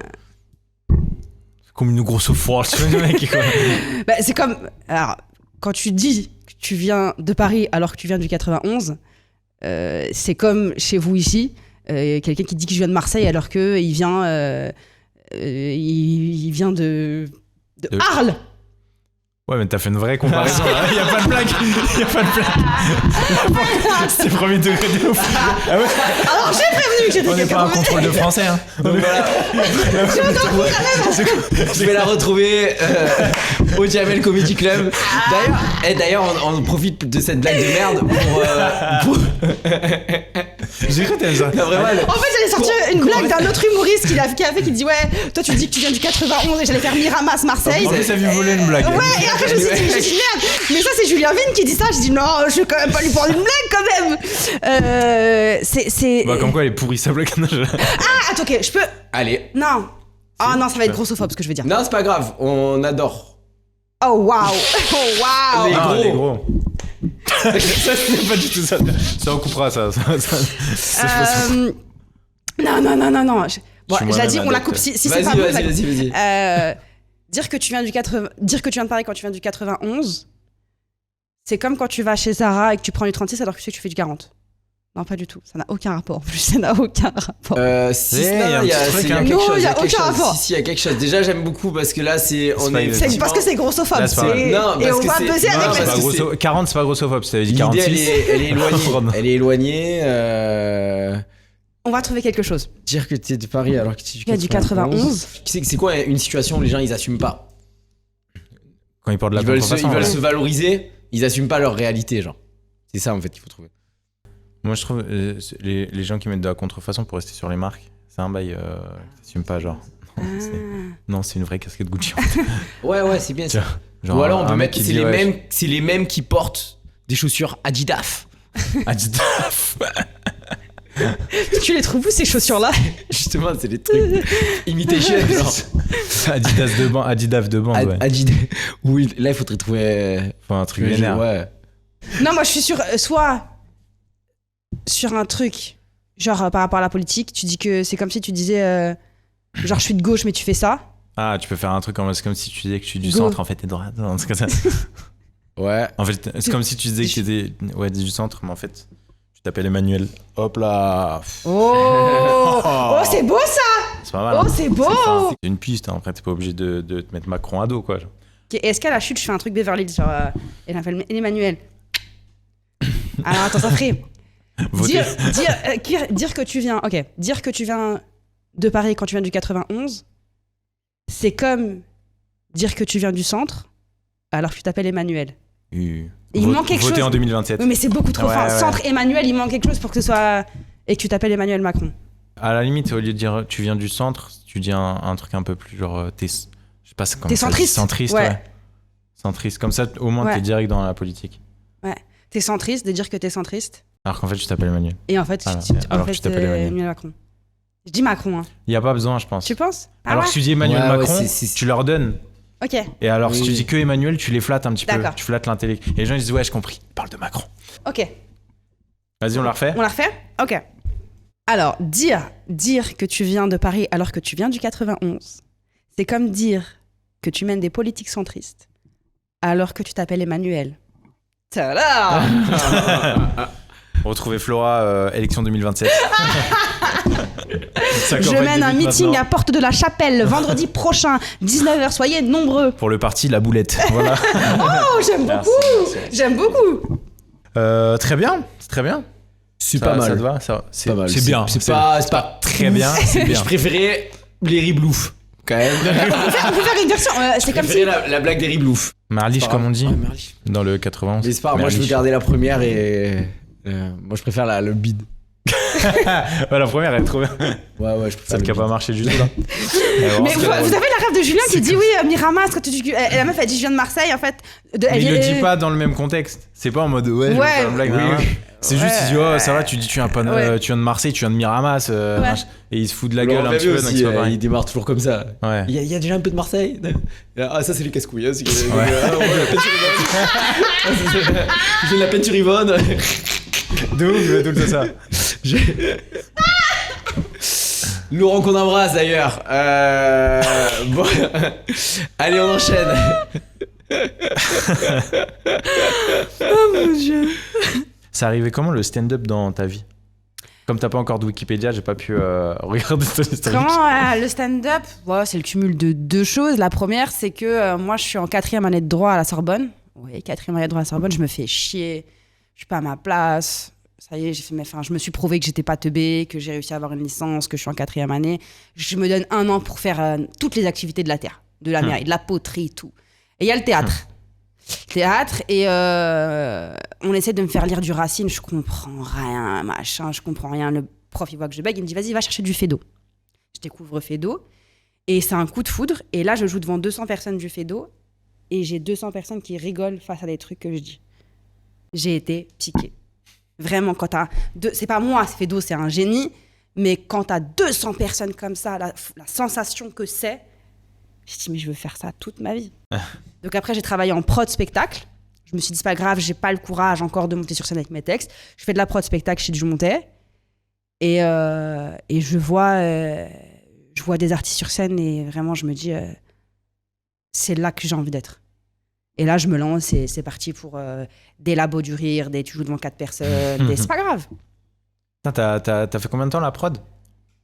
Comme une grosse force, le mec. Bah, c'est comme... Alors, quand tu dis que tu viens de Paris alors que tu viens du 91, c'est comme chez vous ici, quelqu'un qui dit que je viens de Marseille alors qu'il vient, il vient de Arles. Ouais, mais t'as fait une vraie comparaison. Il y a pas de blague. C'est premier degré de ouf. Ah ouais. Alors j'ai prévenu que j'étais On n'est pas un contrôle de français. Hein. Donc voilà. Je vais la retrouver au Jamel Comedy Club. D'ailleurs, on profite de cette blague de merde pour... J'ai cru que t'allais dire. Non, vraiment, En fait, j'allais sortir une blague d'un autre humoriste qui a fait, qui dit ouais, toi tu dis que tu viens du 91 et j'allais faire Miramas Marseille. En plus, ça vient voler une blague. Ouais, et après je me suis dit merde, mais ça c'est Julien Vigne qui dit ça. J'ai dit non, je vais quand même pas lui prendre une blague quand même. C'est. Bah, comme quoi elle est pourrie sa blague. Ah, attends, ok, je peux. Allez. Non. Ah non, ça va être grossophobe ce que je veux dire. Non, c'est pas grave, on adore. Oh waouh. Oh waouh. Les gros. Ça, c'est pas du tout ça. Ça, on coupera ça. Non. Bon, j'ai dit, on la coupe si c'est pas bon. Vas-y. Dire que tu viens de Paris quand tu viens du 91, c'est comme quand tu vas chez Zara et que tu prends du 36 alors que tu sais que tu fais du 40. Non, pas du tout. Ça n'a aucun rapport. En plus, ça n'a aucun rapport. Si, il y a quelque chose. Non, il y a aucun rapport. Si, il y a quelque chose. Déjà, j'aime beaucoup parce que là, c'est parce que c'est grossophobe. Là, c'est pas Et on va peser avec la... 40, c'est pas grossophobe. Ça veut dire 46. Elle est éloignée. Elle est éloignée. On va trouver quelque chose. Dire que t'es de Paris alors que tu es du 91. C'est quoi une situation où les gens ils assument pas? Quand ils portent de la contrefaçon. Ils veulent se valoriser, ils assument pas leur réalité, genre. C'est ça en fait qu'il faut trouver. Moi je trouve les gens qui mettent de la contrefaçon pour rester sur les marques, c'est un bail qui s'assume pas, genre. Non, c'est une vraie casquette Gucci. Ouais, c'est bien ça. Ou alors on peut mettre c'est les mêmes qui portent des chaussures Adidas. Adidas. Tu les trouves où ces chaussures-là? Justement, c'est des trucs imitation, genre. Adidas de bande, ouais. Adidas. Oui, là il faudrait trouver enfin, un truc vénère. Ouais. Non, moi je suis soit sur un truc genre par rapport à la politique, tu dis que c'est comme si tu disais genre je suis de gauche mais tu fais ça. Ah, tu peux faire un truc c'est comme si tu disais que je suis du centre, en fait t'es droite. Ouais. En fait, c'est comme si tu disais que t'étais du centre, mais en fait tu t'appelles Emmanuel. Hop là. Oh, c'est beau ça. C'est pas mal. Oh, c'est beau. C'est une piste, hein. Après t'es pas obligé de te mettre Macron à dos, quoi. Genre. Okay, est-ce qu'à la chute je fais un truc Beverly Hills, genre elle appelle Emmanuel. Alors attends, ça ferait dire que tu viens, ok, dire que tu viens de Paris quand tu viens du 91, c'est comme dire que tu viens du centre alors que tu t'appelles Emmanuel. Il manque quelque chose. Voter en 2027. Oui, mais c'est beaucoup trop fin. Centre Emmanuel, il manque quelque chose pour que ce soit et que tu t'appelles Emmanuel Macron. À la limite, au lieu de dire tu viens du centre, tu dis un truc un peu plus genre je sais pas comment t'es centriste. Centriste, ouais. Centriste. Comme ça, au moins, t'es direct dans la politique. Ouais. T'es centriste, de dire que t'es centriste. Alors qu'en fait, tu t'appelles Emmanuel. Et en fait, tu t'appelles Emmanuel Macron. Je dis Macron. Hein. Il n'y a pas besoin, je pense. Tu penses? Alors si tu dis Emmanuel Macron, tu leur donnes. Ok. Et alors, si tu dis que Emmanuel, tu les flattes un petit peu. Tu flattes l'intellect. Et les gens, ils disent ouais, j'ai compris. Il parle de Macron. Ok. Vas-y, on la refait? On la refait? Ok. Alors, dire que tu viens de Paris alors que tu viens du 91, c'est comme dire que tu mènes des politiques centristes alors que tu t'appelles Emmanuel. Tada! Retrouvez Flora, élection 2027. Je mène un meeting à Porte de la Chapelle vendredi prochain, 19h, soyez nombreux. Pour le parti La Boulette. Voilà. Oh, j'aime beaucoup. J'aime beaucoup. Très bien, c'est très bien. C'est pas mal. Ça te va? C'est pas mal. C'est bien. C'est pas très bien. C'est bien. Je préférais les ribloufs, quand même. On peut faire une version. C'est comme si. la blague des ribloufs. Marliche, comme on dit. Ouais, Marliche. Dans le 91. Mais c'est pas grave, moi je veux garder la première et. Moi je préfère le bide. Ouais, la première elle est trop bien. Ouais, je préfère. Celle qui a pas marché du tout là. Mais vous avez la rêve de Julien qui dit oui, Miramas, quand la meuf elle dit je viens de Marseille en fait. Mais il le dit pas dans le même contexte. C'est pas en mode ouais, je vais faire une blague. Oui. C'est juste il dit oh ça va, tu dis tu viens de Marseille, tu viens de Miramas et il se fout de la gueule un petit peu donc c'est pas pareil. Il démarre toujours comme ça. Ouais. Il y a déjà un peu de Marseille. Ah ça c'est les casse-couilles. J'ai la peinture Yvonne. D'où ça. Laurent qu'on embrasse d'ailleurs. Bon. Allez, on enchaîne. Oh mon Dieu. Ça arrivait comment le stand-up dans ta vie? Comme t'as pas encore de Wikipédia, j'ai pas pu regarder ton historique. Comment le stand-up? C'est le cumul de deux choses. La première, c'est que moi, je suis en 4e année de droit à la Sorbonne. Oui, 4e année de droit à la Sorbonne, je me fais chier. Je suis pas à ma place. Ça y est, je me suis prouvé que j'étais pas teubée, que j'ai réussi à avoir une licence, que je suis en 4e année. Je me donne 1 an pour faire toutes les activités de la terre, de la mairie, de la poterie, tout. Et il y a le théâtre. Et on essaie de me faire lire du Racine, je comprends rien, machin, je comprends rien. Le prof, il voit que je bègue, il me dit vas-y, va chercher du Feydeau. Je découvre Feydeau et c'est un coup de foudre. Et là, je joue devant 200 personnes du Feydeau et j'ai 200 personnes qui rigolent face à des trucs que je dis. J'ai été piquée. Vraiment, quand t'as... C'est pas moi, Feydeau, c'est un génie, mais quand t'as 200 personnes comme ça, la sensation que c'est, je dis mais je veux faire ça toute ma vie. Donc après, j'ai travaillé en prod spectacle. Je me suis dit, c'est pas grave, j'ai pas le courage encore de monter sur scène avec mes textes. Je fais de la prod spectacle chez Dumontet. Et je vois des artistes sur scène et vraiment, je me dis, c'est là que j'ai envie d'être. Et là, je me lance et c'est parti pour des labos du rire, tu joues devant 4 personnes. C'est pas grave. T'as fait combien de temps la prod?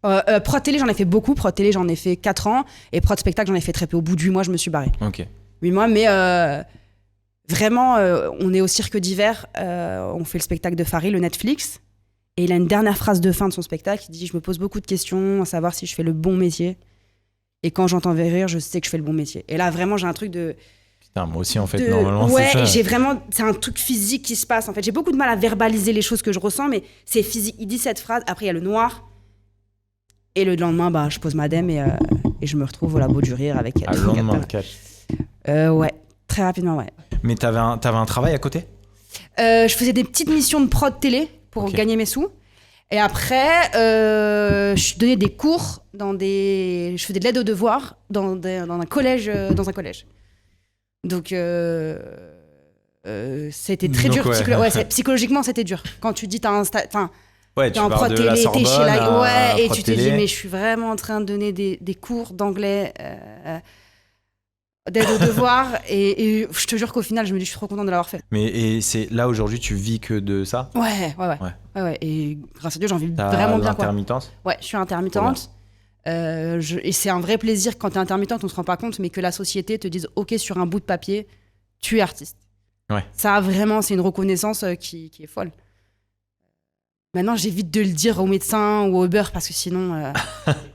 Prod télé, j'en ai fait beaucoup. Prod télé, j'en ai fait 4 ans. Et prod spectacle, j'en ai fait très peu. Au bout de 8 mois, je me suis barrée. Ok. 8 mois, mais vraiment, on est au Cirque d'hiver. On fait le spectacle de Farid, le Netflix. Et il a une dernière phrase de fin de son spectacle. Il dit « Je me pose beaucoup de questions à savoir si je fais le bon métier. Et quand j'entends rire, je sais que je fais le bon métier. » Et là, vraiment, j'ai un truc de... Putain, moi aussi, en fait, normalement, ouais, c'est ça. j'ai vraiment... C'est un truc physique qui se passe, en fait. J'ai beaucoup de mal à verbaliser les choses que je ressens, mais c'est physique. Il dit cette phrase, après, il y a le noir. Et le lendemain, je pose ma dème et je me retrouve au labo du rire avec elle. Le lendemain, le catch. Ouais, très rapidement, ouais. Mais t'avais un travail à côté? Je faisais des petites missions de prod télé pour gagner mes sous. Et après, je donnais des cours je faisais de l'aide aux devoirs dans un collège. Donc, c'était très dur. Psychologiquement, c'était dur. Quand tu dis, t'es en prod télé, t'es chez la... Ouais, et tu te dis, mais je suis vraiment en train de donner des cours d'anglais, d'aide aux devoirs. Et je te jure qu'au final, je me dis, je suis trop contente de l'avoir fait. Mais c'est là, aujourd'hui, tu vis que de ça? Ouais. Et grâce à Dieu, j'en vis vraiment bien. Intermittence? Ouais, je suis intermittente. Et c'est un vrai plaisir quand t'es intermittente, on se rend pas compte, mais que la société te dise ok, sur un bout de papier, tu es artiste. Ouais. Ça, vraiment, c'est une reconnaissance qui est folle. Maintenant, j'évite de le dire au médecin ou au Uber parce que sinon,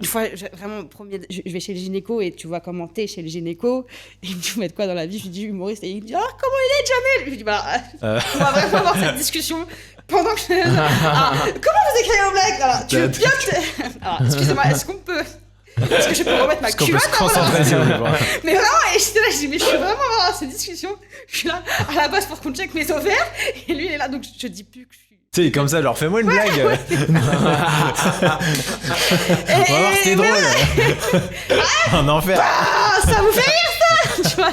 une fois, je vais chez le gynéco et tu vois comment t'es chez le gynéco. Et il me dit, vous mettez quoi dans la vie? Je lui dis humoriste. Et il me dit, comment il est, Jamel? Je lui dis, on va vraiment avoir cette discussion pendant que comment vous pose des crayons black. Alors, tu veux bien Alors, excusez-moi, est-ce qu'on peut... Est-ce que je peux remettre ma culotte Mais vraiment, et j'étais là, je dis, mais je suis vraiment dans cette discussion. Je suis là, à la base, pour qu'on check mes ovaires. Et lui, il est là, donc je dis plus que je suis... Tu sais, comme ça, genre, fais-moi une blague. On va voir, c'était drôle. En enfer. Ah, ça vous fait rire, ça. Tu vois.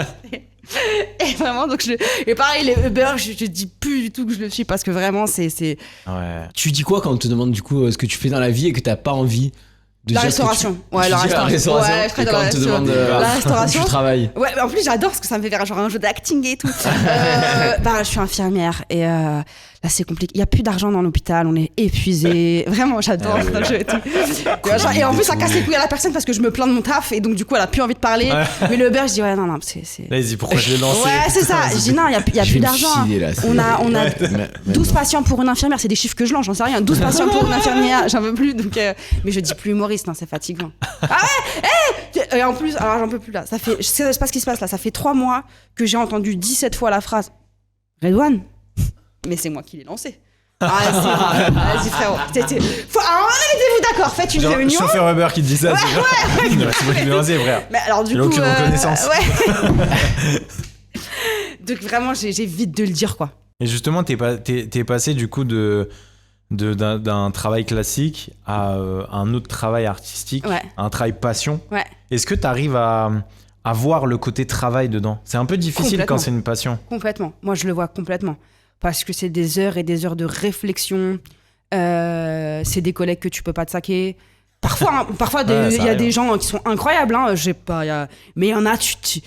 Et vraiment, donc et pareil, les Uber, je dis plus du tout que je le suis parce que vraiment, c'est... Ouais. Tu dis quoi quand on te demande du coup ce que tu fais dans la vie et que t'as pas envie de la dire restauration. Ouais, la restauration. Ouais, je et quand on te demande la restauration. tu travailles. Ouais, mais en plus, j'adore parce que ça me fait faire genre un jeu d'acting et tout. Je suis infirmière et là, c'est compliqué. Il n'y a plus d'argent dans l'hôpital, on est épuisé. Vraiment, j'adore être dans le jeu et tout. Et en plus, ça casse les couilles à la personne parce que je me plains de mon taf et donc, du coup, elle a plus envie de parler. Ouais. Mais le Uber, je dis, ouais, non, c'est... Là, il dit, pourquoi je l'ai lancé? Ouais, c'est ça. Je dis, non, il n'y a plus d'argent. On a 12 patients pour une infirmière, c'est des chiffres que je lance, j'en sais rien. 12 patients pour une infirmière, j'en veux plus. Donc, mais je dis plus humoriste, non, c'est fatigant. Ah ouais, et en plus, alors j'en peux plus là. Je sais pas ce qui se passe là. Ça fait 3 mois que j'ai entendu 17 fois la phrase Redouane. Mais c'est moi qui l'ai lancé. Vas-y frérot. Alors, mettez-vous d'accord, faites une réunion. Chauffeur Uber qui te dit ça, c'est genre. C'est moi qui l'ai lancé, frère. Mais alors du coup. Il a aucune reconnaissance. Ouais. Donc vraiment, j'évite de le dire quoi. Et justement, t'es passé du coup d'un travail classique à un autre travail artistique, un travail passion. Ouais. Est-ce que tu arrives à voir le côté travail dedans? C'est un peu difficile quand c'est une passion. Complètement. Moi, je le vois complètement. Parce que c'est des heures et des heures de réflexion. C'est des collègues que tu peux pas te saquer. Parfois, il y a des gens qui sont incroyables. Hein, mais il y en a, tu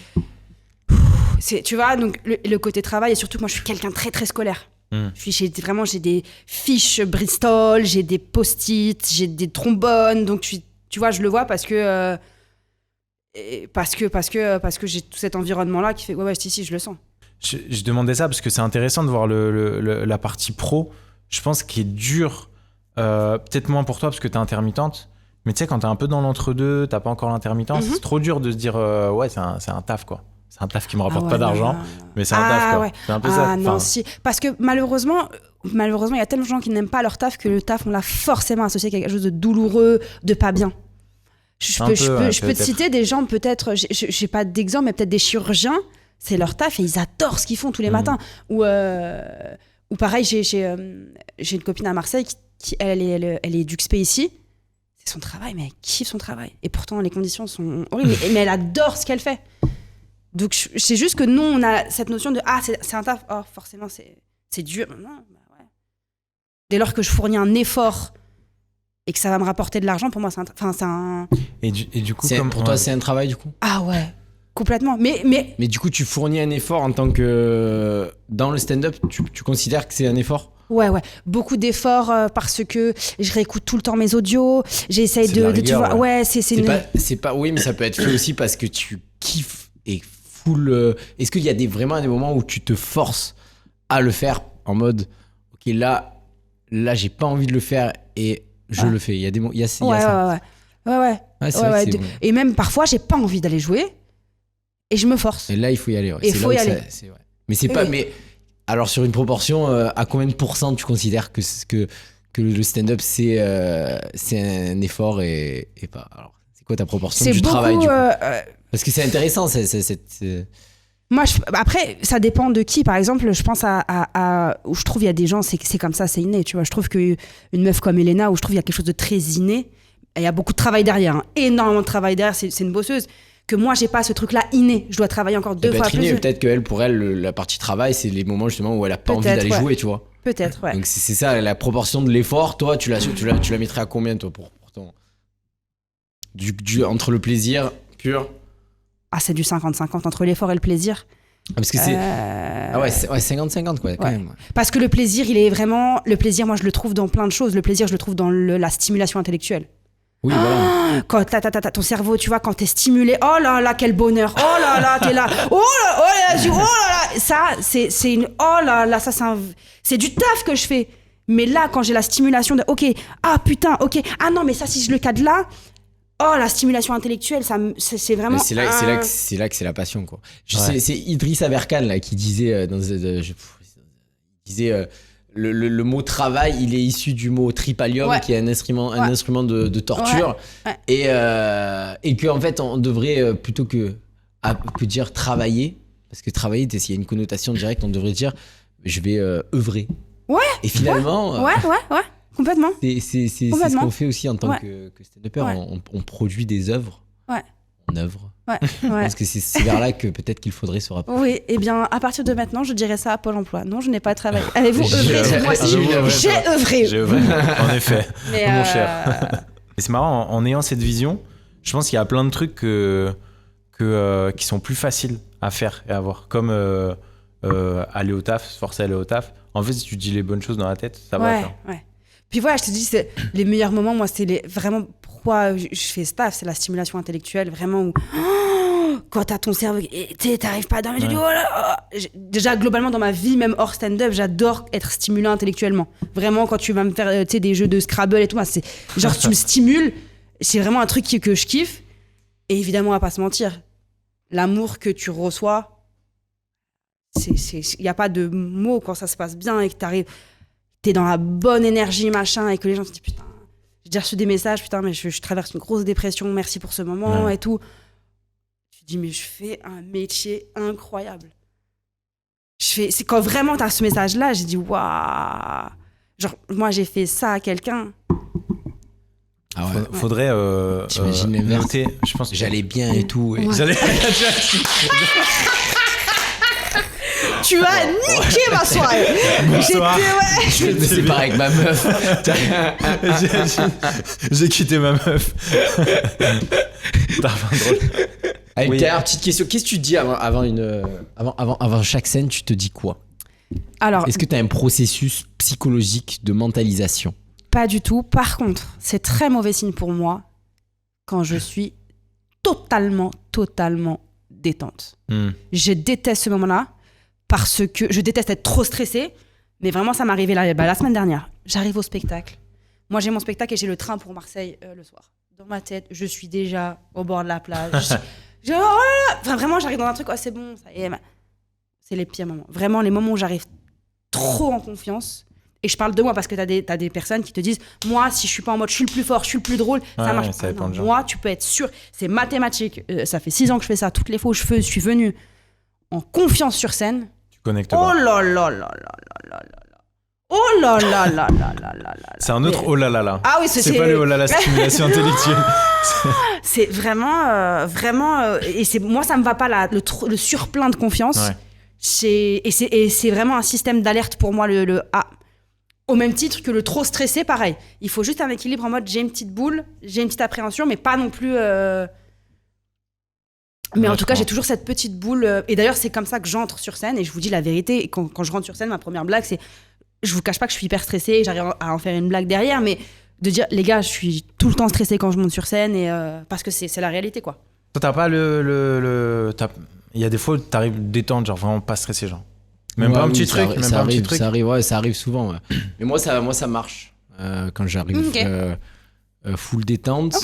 vois, donc le côté travail. Et surtout, moi, je suis quelqu'un de très, très scolaire. J'ai des fiches Bristol, j'ai des post-it, j'ai des trombones. Donc, tu vois, je le vois parce que j'ai tout cet environnement-là qui fait ouais, si, je le sens. Je demandais ça parce que c'est intéressant de voir la partie pro. Je pense qu'il est dur, peut-être moins pour toi parce que t'es intermittente, mais tu sais, quand t'es un peu dans l'entre-deux, t'as pas encore l'intermittence, c'est trop dur de se dire ouais, c'est un taf quoi. C'est un taf qui me rapporte pas d'argent, mais c'est un taf quoi. Ouais. C'est un peu ça. Non, si. Parce que malheureusement, il y a tellement de gens qui n'aiment pas leur taf que le taf, on l'a forcément associé à quelque chose de douloureux, de pas bien. Je peux te citer des gens, peut-être, j'ai pas d'exemple, mais peut-être des chirurgiens, c'est leur taf et ils adorent ce qu'ils font tous les matins. Ou pareil, j'ai une copine à Marseille qui elle est éduxpée ici. C'est son travail, mais elle kiffe son travail. Et pourtant, les conditions sont horribles. Mais elle adore ce qu'elle fait. Donc, c'est juste que nous, on a cette notion de c'est un taf. Oh, forcément, c'est dur. Non, bah ouais. Dès lors que je fournis un effort et que ça va me rapporter de l'argent, pour moi, c'est un... Et du coup, pour toi, c'est un travail, du coup? Ah ouais, complètement. Mais du coup, tu fournis un effort en tant que... Dans le stand-up, tu considères que c'est un effort? Ouais, beaucoup d'efforts parce que je réécoute tout le temps mes audios. J'essaye de tu vois, c'est pas oui, mais ça peut être fait aussi parce que tu kiffes et full. Est-ce qu'il y a vraiment des moments où tu te forces à le faire en mode ok, là j'ai pas envie de le faire et je le fais. Il y a des il y a ça. Ouais. Et même parfois j'ai pas envie d'aller jouer et je me force. Et là il faut y aller. Ouais. Il faut y aller. Mais c'est pas. Mais alors sur une proportion, à combien de pourcents tu considères que le stand-up c'est un effort et pas. Alors c'est quoi ta proportion du travail du coup parce que c'est intéressant. Moi, après, ça dépend de qui. Par exemple, je pense où je trouve il y a des gens, c'est comme ça, c'est inné. Tu vois, je trouve qu'une meuf comme Elena, où je trouve il y a quelque chose de très inné, il y a beaucoup de travail derrière, énormément de travail derrière. C'est une bosseuse. Que moi, j'ai pas ce truc-là inné. Je dois travailler encore 2 fois plus. Peut-être qu'elle, pour elle, la partie travail, c'est les moments justement où elle a pas envie d'aller jouer, tu vois. Peut-être, ouais. Donc c'est ça, la proportion de l'effort. Toi, tu la mettrais à combien, toi, pour ton entre le plaisir pur? Ah, c'est du 50-50 entre l'effort et le plaisir. Parce que c'est 50-50 quoi, quand même. Parce que le plaisir, le plaisir, moi, je le trouve dans plein de choses. Le plaisir, je le trouve dans la stimulation intellectuelle. Oui, voilà. Quand ton cerveau, tu vois, quand t'es stimulé, oh là là, quel bonheur, oh là là, t'es là, oh là là, ça, c'est une, oh là là, ça, c'est du taf que je fais. Mais là, quand j'ai la stimulation de, ok, ah putain, ok, ah non, mais ça, si je le cadre là, oh, la stimulation intellectuelle, c'est vraiment... C'est là que c'est la passion, quoi. C'est Idriss Aberkan, là, qui disait, le mot travail, il est issu du mot tripalium, qui est un instrument de torture. Ouais. Et que en fait, on devrait, plutôt que dire travailler, parce que travailler, il y a une connotation directe, on devrait dire je vais œuvrer. Ouais. Et finalement... Ouais, complètement. C'est ce qu'on fait aussi en tant que stand-upper. On produit des œuvres. Ouais. On œuvre. Ouais. Je pense que c'est vers là que peut-être qu'il faudrait se rapprocher. Oui, et bien à partir de maintenant, je dirais ça à Pôle emploi. Non, je n'ai pas travaillé. Avez-vous œuvré ce mois-ci ? J'ai œuvré. J'ai œuvré, en effet. Mais mon cher. Et c'est marrant, en ayant cette vision, je pense qu'il y a plein de trucs qui sont plus faciles à faire et à voir. Comme aller au taf, se forcer à aller au taf. En fait, si tu dis les bonnes choses dans la tête, ça va faire. Ouais. Puis voilà, je te dis, c'est les meilleurs moments, moi, c'est vraiment pourquoi je fais ce taf, c'est la stimulation intellectuelle, vraiment où quand t'as ton cerveau, t'arrives pas à dormir, tu dis oh là. Déjà, globalement, dans ma vie, même hors stand-up, j'adore être stimulé intellectuellement. Vraiment, quand tu vas me faire des jeux de Scrabble et tout, c'est genre tu me stimules, c'est vraiment un truc que je kiffe. Et évidemment, on va pas se mentir, l'amour que tu reçois, il n'y a pas de mots quand ça se passe bien et que t'es dans la bonne énergie, machin, et que les gens te disent putain, j'ai déjà reçu des messages, putain, mais je traverse une grosse dépression, merci pour ce moment et tout. Tu te dis, mais je fais un métier incroyable. C'est quand vraiment t'as ce message-là, j'ai dit waouh, genre moi j'ai fait ça à quelqu'un. Ah ouais. Faudrait j'imagine noter, je pense que j'allais bien et tout. Et... J'allais... Tu as niqué ma soirée. Bonsoir. Je me sépare avec ma meuf. J'ai quitté ma meuf. Drôle. Allez, dernière petite question. Qu'est-ce que tu te dis avant chaque scène? Tu te dis quoi? Alors, est-ce que tu as un processus psychologique de mentalisation? Pas du tout. Par contre, c'est très mauvais signe pour moi quand je suis totalement détente. Je déteste ce moment-là. Parce que je déteste être trop stressée, mais vraiment ça m'est arrivé la semaine dernière. J'arrive au spectacle. Moi j'ai mon spectacle et j'ai le train pour Marseille le soir. Dans ma tête, je suis déjà au bord de la plage. Enfin, vraiment j'arrive dans un truc, c'est bon, ça y est. C'est les pires moments. Vraiment les moments où j'arrive trop en confiance. Et je parle de moi parce que t'as des personnes qui te disent moi si je suis pas en mode je suis le plus fort, je suis le plus drôle, ça marche pas. Moi tu peux être sûr, c'est mathématique. Ça fait 6 ans que je fais ça. Toutes les fois où je suis venue en confiance sur scène. Oh là là là là là là là. Oh là là là là là là là. C'est un autre oh là là là. Ah oui, c'est pas le oh là là stimulation intellectuelle. C'est vraiment et c'est moi ça me va pas le surplein de confiance. Ouais. C'est vraiment un système d'alerte pour moi le au même titre que le trop stressé pareil. Il faut juste un équilibre en mode j'ai une petite boule, j'ai une petite appréhension mais pas non plus Mais en tout cas, j'ai toujours cette petite boule. Et d'ailleurs, c'est comme ça que j'entre sur scène. Et je vous dis la vérité. Et quand je rentre sur scène, ma première blague, c'est... Je vous cache pas que je suis hyper stressée. Et j'arrive à en faire une blague derrière. Mais de dire, les gars, je suis tout le temps stressée quand je monte sur scène. Et parce que c'est la réalité, quoi. Toi, t'as pas il y a des fois où t'arrives détente, genre vraiment pas stressé, genre. Même pas un petit truc. Ça arrive souvent. Ouais. Mais moi, ça marche. Quand j'arrive full détente,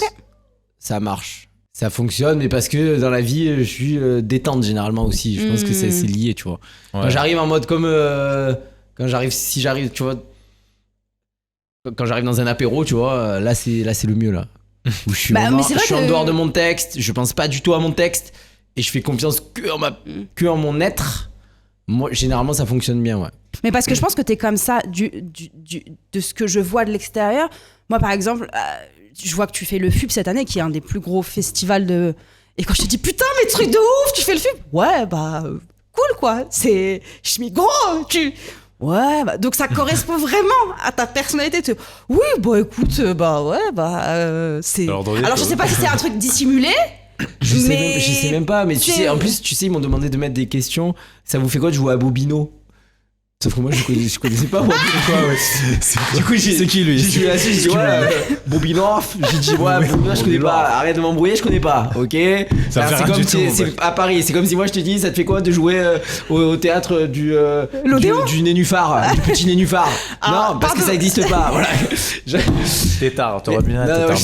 ça marche. Ça fonctionne, mais parce que dans la vie, je suis détente généralement aussi. Je pense que c'est lié, tu vois. Ouais. Quand j'arrive en mode comme... si j'arrive, tu vois... Quand j'arrive dans un apéro, tu vois, là c'est le mieux, là. Où je suis, je suis en dehors de mon texte, je pense pas du tout à mon texte, et je fais confiance que en mon être. Moi, généralement, ça fonctionne bien, ouais. Mais parce que je pense que t'es comme ça, de ce que je vois de l'extérieur. Moi, par exemple... je vois que tu fais le FUB cette année, qui est un des plus gros festivals de... Et quand je te dis, putain, mais truc de ouf, tu fais le FUB. Ouais, cool, quoi. C'est... Je m'y gros, Ouais, donc ça correspond vraiment à ta personnalité. Oui, écoute, c'est... Alors, je sais pas si c'est un truc dissimulé, je sais même pas, mais tu sais, en plus, ils m'ont demandé de mettre des questions. Ça vous fait quoi de jouer à Bobino? Sauf que moi, je connaissais pas Bobino. Du coup, c'est qui lui? Je suis assis, je dis Bobinoff. J'ai dit Bobinoff, je connais pas. Arrête de m'embrouiller, je connais pas. Ok. C'est à Paris. C'est comme si moi je te dis, ça te fait quoi de jouer au théâtre du nénuphar, du petit nénuphar? Non, parce que ça existe pas. Voilà. Tétard, t'aurais bien tétard.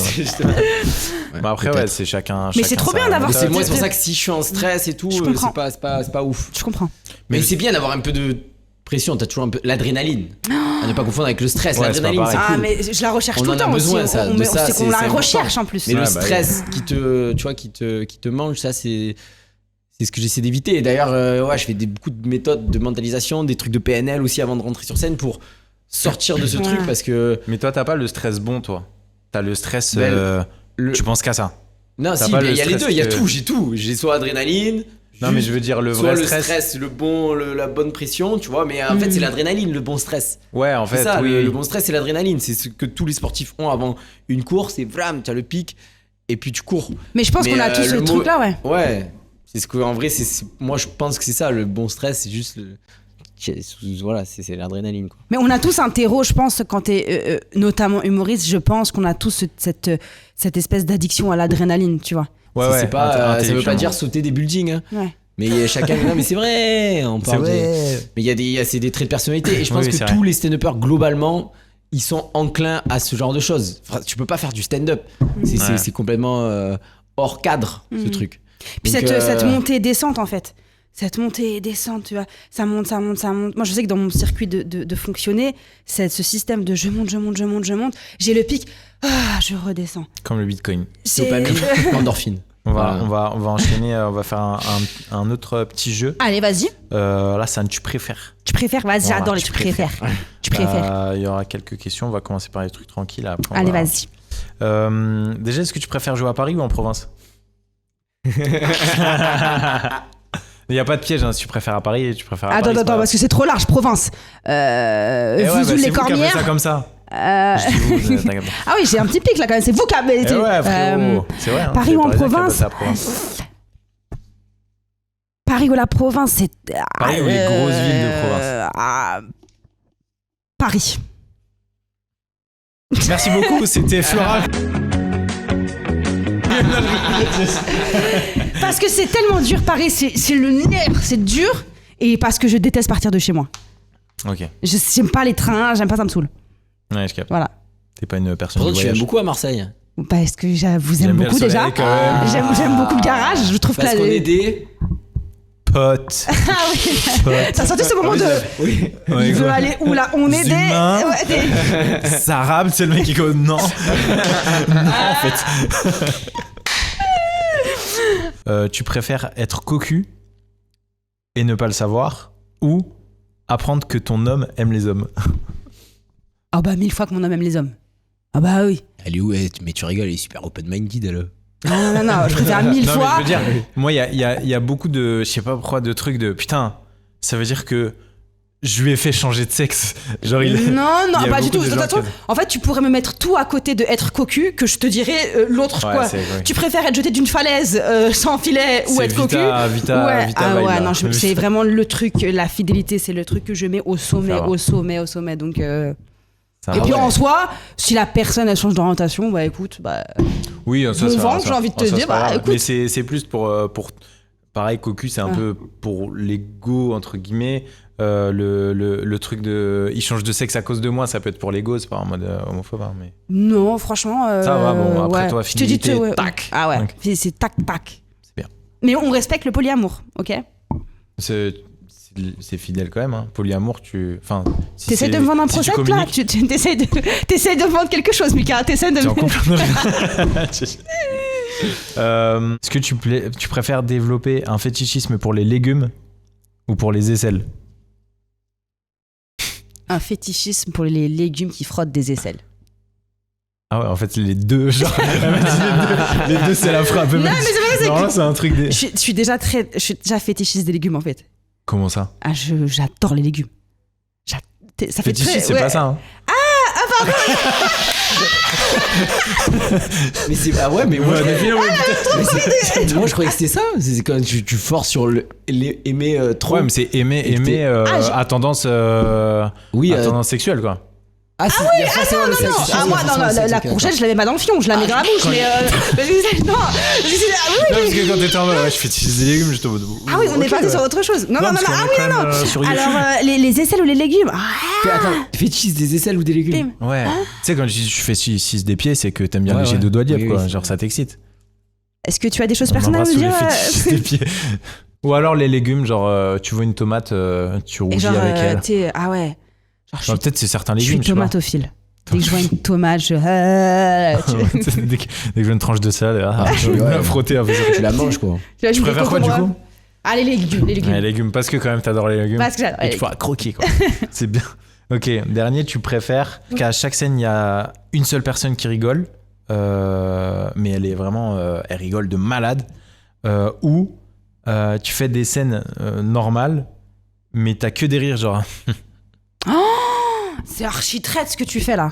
Après, c'est chacun. Mais c'est trop bien d'avoir. C'est pour ça que si je suis en stress et tout, c'est pas ouf. Je comprends. Mais c'est bien d'avoir un peu de pression, t'as toujours un peu l'adrénaline. À ne pas confondre avec le stress. Ouais, L'adrénaline, c'est cool. mais je la recherche On tout en le a temps besoin, aussi. ça, de ça, C'est qu'on la c'est recherche important. en plus. Mais le Ouais, stress qui te mange, ça c'est ce que j'essaie d'éviter. Et d'ailleurs, je fais beaucoup de méthodes de mentalisation, des trucs de PNL aussi avant de rentrer sur scène pour sortir de ce truc parce que. Mais toi, t'as pas le stress bon, toi. T'as le stress. Tu penses qu'à ça. Non, T'as si, pas il le y a les stress deux, il y a que- tout, j'ai tout. J'ai soit adrénaline. Non, mais je veux dire le soit vrai le stress. stress, la bonne pression, tu vois. Mais en fait, c'est l'adrénaline, le bon stress. Ouais, en C'est fait, ça, oui. le bon stress, c'est l'adrénaline. C'est ce que tous les sportifs ont avant une course. Et vram, tu as le pic. Et puis tu cours. Mais je pense qu'on a tous ce truc-là, ouais. Ouais. C'est ce que, en vrai, moi, je pense que c'est ça. Le bon stress, c'est juste voilà, c'est l'adrénaline, quoi. Mais on a tous un terreau, je pense, quand t'es notamment humoriste, je pense qu'on a tous cette espèce d'addiction à l'adrénaline, tu vois. Ouais, C'est pas, ça veut pas intellectuellement. dire sauter des buildings. Hein. Ouais. Mais chacun. Non, mais c'est vrai. On parle mais c'est des traits de personnalité. Et je pense Oui, que c'est tous vrai. les stand-uppers, globalement, ils sont enclins à ce genre de choses. Enfin, tu peux pas faire du stand-up. C'est complètement hors cadre, ce truc. Puis Donc, cette montée et descente, en fait. Cette montée et descente, tu vois. Ça monte. Moi, je sais que dans mon circuit de fonctionner, c'est ce système de je monte. J'ai le pic, je redescends. Comme le Bitcoin. Dopamine, endorphine. On va enchaîner, on va faire un autre petit jeu. Allez, vas-y. Là, c'est un tu préfères. Tu préfères, vas-y, Voilà, j'adore les tu tu préfères. Tu préfères. Il y aura quelques questions. On va commencer par les trucs tranquilles. Après, Allez, vas-y. Déjà, est-ce que tu préfères jouer à Paris ou en province? Il n'y a pas de piège, hein, si tu préfères à Paris et tu préfères à Paris. Attends, parce que c'est trop large, province. Vous les cornières. ça comme ça. Je dis vous, t'as capté. Ah oui, j'ai un petit pic là quand même. C'est vous qui avez été. Ouais, frérot. C'est vrai. Hein, Paris c'est ou en Parisien qui a province bossé à province. Paris ou la province, c'est. Paris ou les grosses villes de province? Paris. Merci beaucoup, c'était Flora. Parce que c'est tellement dur, Paris, c'est le nerf, c'est dur. Et parce que je déteste partir de chez moi. Ok. J'aime pas les trains, j'aime pas, ça me saoule. Ouais, je capte. Voilà. T'es pas une personne Pourtant, du tu voyage. aimes beaucoup à Marseille. Parce que vous aime J'aime bien beaucoup le soleil, déjà. quand même. J'aime beaucoup le garage, je trouve Parce que qu'on est des. Potes. Ah oui. T'as senti ce moment de. Oui. Il veut aller où là? On est Humains. des. Sarab, c'est le mec qui code. Non. Non, en fait. Tu préfères être cocu et ne pas le savoir ou apprendre que ton homme aime les hommes? Ah bah 1000 fois que mon homme aime les hommes. Ah bah oui. Elle est où? Mais tu rigoles, elle est super open-minded, elle. Non, je préfère 1000 Non, mais fois. je veux dire, moi, il y a beaucoup de, je sais pas pourquoi, de trucs de putain, ça veut dire que je lui ai fait changer de sexe. Genre, Non, il y a pas du beaucoup tout. de De toute gens façon, en fait, tu pourrais me mettre tout à côté de être cocu que je te dirais l'autre Ouais, quoi. c'est vrai. Tu préfères être jeté d'une falaise sans filet ou C'est être cocu? Vita Ouais, vibe, ouais, là. non, c'est vraiment le truc, la fidélité, c'est le truc que je mets au sommet, Ça va. au sommet. Donc, Ça et va, puis ouais. en soi, si la personne elle change d'orientation, bah écoute, bah. Oui, ça, bon ça va, vent, ça j'ai va. envie de te Ça, dire, c'est pas bah, grave. écoute. Mais c'est plus pour pareil, cocu, c'est un peu pour l'ego entre guillemets. Le truc de il change de sexe à cause de moi, ça peut être pour l'ego, c'est pas en mode homophobe, hein, mais Non, franchement. Ça va, bon, après ouais. toi, Je te dis, fidélité, ouais. tac. Ah ouais, Ok. c'est tac, tac. C'est bien. Mais on respecte le polyamour, ok? c'est fidèle quand même. Hein. Polyamour, enfin. Si T'essayes de me vendre un procès là? T'essayes de me vendre quelque chose, Mika. T'essayes de Tu me. en comprends rien. Est-ce que tu préfères développer un fétichisme pour les légumes ou pour les aisselles? Un fétichisme pour les légumes qui frottent des aisselles. Ah ouais, en fait, les deux, genre. les deux, c'est la frappe. Non, mais c'est vrai, c'est Normalement, c'est un truc des. Je suis déjà fétichiste des légumes en fait. Comment ça? Ah, j'adore les légumes. Ça fait Fétichisme, très. c'est ouais. pas ça. Hein. Mais c'est pas ouais, mais moi, Ouais, moi je croyais que c'était ça. C'est quand tu forces sur aimer trop. Ouais, mais c'est aimer à tendance, Oui, à tendance sexuelle, quoi. Ah, c'est il y a forcément le sexe. Ah, moi, non, la courgette, je la mets pas dans le fion, je la mets dans la bouche, mais. Non, Non, parce que quand t'étais en mode, ouais, je fétichise des légumes, j'étais en mode. ah oui, on est passé sur autre chose. Non, parce qu'on est quand même, sur YouTube. Alors, les aisselles ou les légumes? Attends, fétichise des aisselles ou des légumes? Bim. Ouais. Tu sais, quand je fétichise des pieds, c'est que t'aimes bien Ouais, lécher ouais. deux doigts de lièvre, Oui, quoi. oui, Genre, ça t'excite. Est-ce que tu as des choses On personnelles à embrasse me tous les dire? fétichistes des pieds. Ou alors les légumes, genre tu vois une tomate, tu rougis genre, avec elle. Ah ouais. Genre, Peut-être c'est certains je légumes. suis tomatophile. Dès que je vois une tomate, je. Dès que je vois une tranche de salade, je vais la frotter un peu. Tu la manges, quoi. Tu préfères quoi du coup? Ah, les légumes. Les légumes, parce que quand même t'adores les légumes. Parce que j'adore. Et tu pourras croquer, quoi. C'est bien. Ok, dernier, tu préfères qu'à chaque scène, il y a une seule personne qui rigole, mais elle est vraiment. Elle rigole de malade. Ou tu fais des scènes normales, mais t'as que des rires, genre. C'est archi traite ce que tu fais là.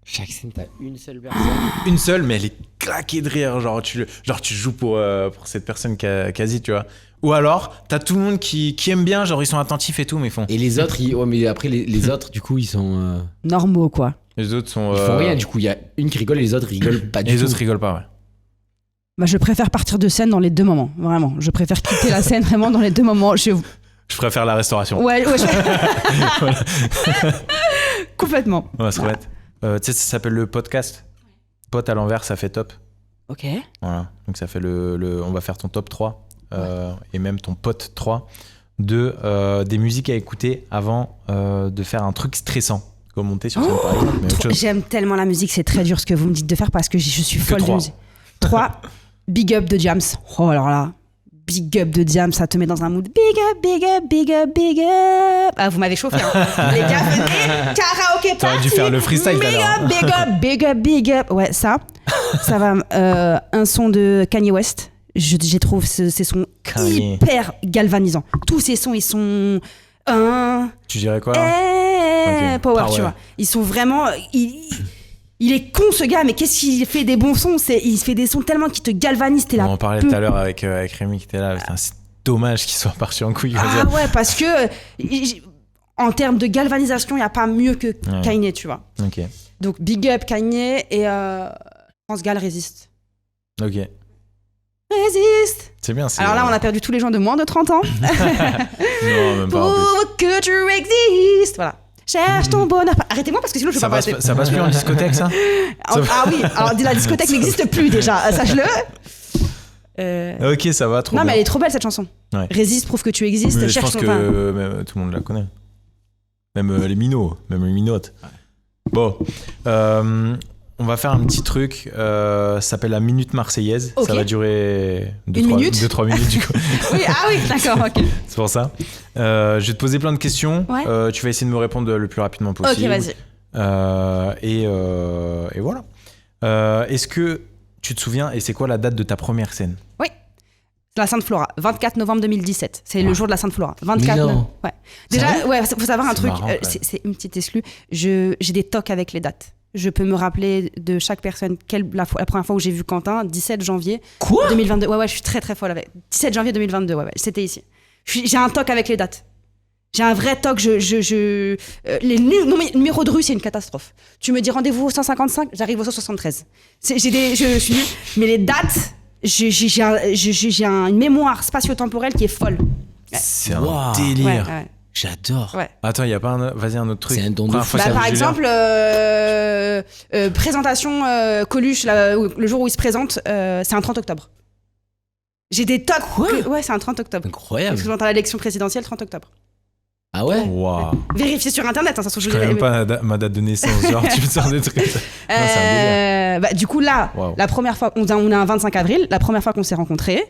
Chaque scène, t'as une seule personne. Une seule, mais elle est claquée de rire. Genre, tu joues pour cette personne quasi, tu vois. Ou alors, t'as tout le monde qui aime bien, genre ils sont attentifs et tout, mais ils font. Et les autres, mais après, les autres, du coup, ils sont. Normaux, quoi. Les autres sont. Ils font rien, du coup, il y a une qui rigole et les autres rigolent pas du et tout. les autres rigolent pas, ouais. Bah, je préfère partir de scène dans les deux moments, vraiment. Je préfère quitter la scène vraiment dans les deux moments. Je préfère la restauration. Ouais. Complètement. On va se remettre. Tu sais, ça s'appelle le podcast. Pote à l'envers, ça fait top. Ok. Voilà. Donc ça fait on va faire ton top 3 et même ton pote 3 des musiques à écouter avant de faire un truc stressant. Comme monter sur scène par exemple. Mais autre chose. J'aime tellement la musique, c'est très dur ce que vous me dites de faire parce que je suis folle de musique. 3, Big Up de Diams. Oh, alors là, Big Up de Diams, ça te met dans un mood. Big up, big up, big up, big up. Ah, vous m'avez chauffé, hein. Les gars, venez, karaoké party. T'aurais dû faire le freestyle Big alors. up, big up, big up, big up. Ouais, ça va. Un son de Kanye West. Je trouve ces sons hyper galvanisants. Tous ces sons, ils sont... Tu dirais quoi là? Okay. Power, tu vois. Ils sont vraiment... Il est con ce gars, mais qu'est-ce qu'il fait des bons sons? Il fait des sons tellement qui te galvanisent. T'es là. On en parlait tout à l'heure avec Rémi qui était là. Putain, c'est dommage qu'il soit parti en couille. Ah ouais, parce que en termes de galvanisation, il n'y a pas mieux que Kanye, tu vois. Ok. Donc Big Up Kanye et France Gall Résiste. Ok. Résiste. C'est bien. Alors là, on a perdu tous les gens de moins de 30 ans. Non, même pas. Pour que tu existes. Voilà. Cherche ton bonheur. Arrêtez-moi parce que sinon je vais pas passer. Ça passe plus en discothèque, ça? Ah oui, alors la discothèque n'existe plus déjà, sache-le. Ok, ça va, trop bien. Non, mais elle est trop belle cette chanson. Ouais. Résiste, prouve que tu existes. Mais je pense que même, tout le monde la connaît. Même les minots, même les minottes. Bon, on va faire un petit truc. Ça s'appelle la Minute Marseillaise. Okay. Ça va durer 2-3 minutes du coup. Oui, d'accord, ok. C'est pour ça. Je vais te poser plein de questions. Ouais. Tu vas essayer de me répondre le plus rapidement possible. Ok, vas-y. Et voilà. Est-ce que tu te souviens, et c'est quoi la date de ta première scène? Oui. C'est la Sainte Flora, 24 novembre 2017. C'est le jour de la Sainte Flora. 24 novembre. Ouais. Déjà, faut savoir un truc. Marrant, c'est une petite exclue. J'ai des tocs avec les dates. Je peux me rappeler de chaque personne. La première fois où j'ai vu Quentin, 17 janvier 2022. Ouais, je suis très très folle avec. 17 janvier 2022, ouais, c'était ici. J'ai un toc avec les dates. J'ai un vrai toc. Les numéros de rue, c'est une catastrophe. Tu me dis rendez-vous au 155, j'arrive au 173. Je suis nulle. Mais les dates, j'ai une mémoire spatio-temporelle qui est folle. Ouais. C'est un délire. Ouais. J'adore. Ouais. Attends, il n'y a pas vas-y, un autre truc. C'est un don de fou. Par exemple, présentation Coluche, le jour où il se présente, c'est un 30 octobre. J'ai des tocs. Ouais, c'est un 30 octobre. Incroyable. Parce que j'entends l'élection présidentielle 30 octobre. Ah ouais? Wow. Vérifiez sur internet, hein, ça se trouve. Je connais même pas ma date de naissance, genre tu me sors des trucs. Non, c'est un délire. Du coup là, la première fois, on est un 25 avril, la première fois qu'on s'est rencontrés.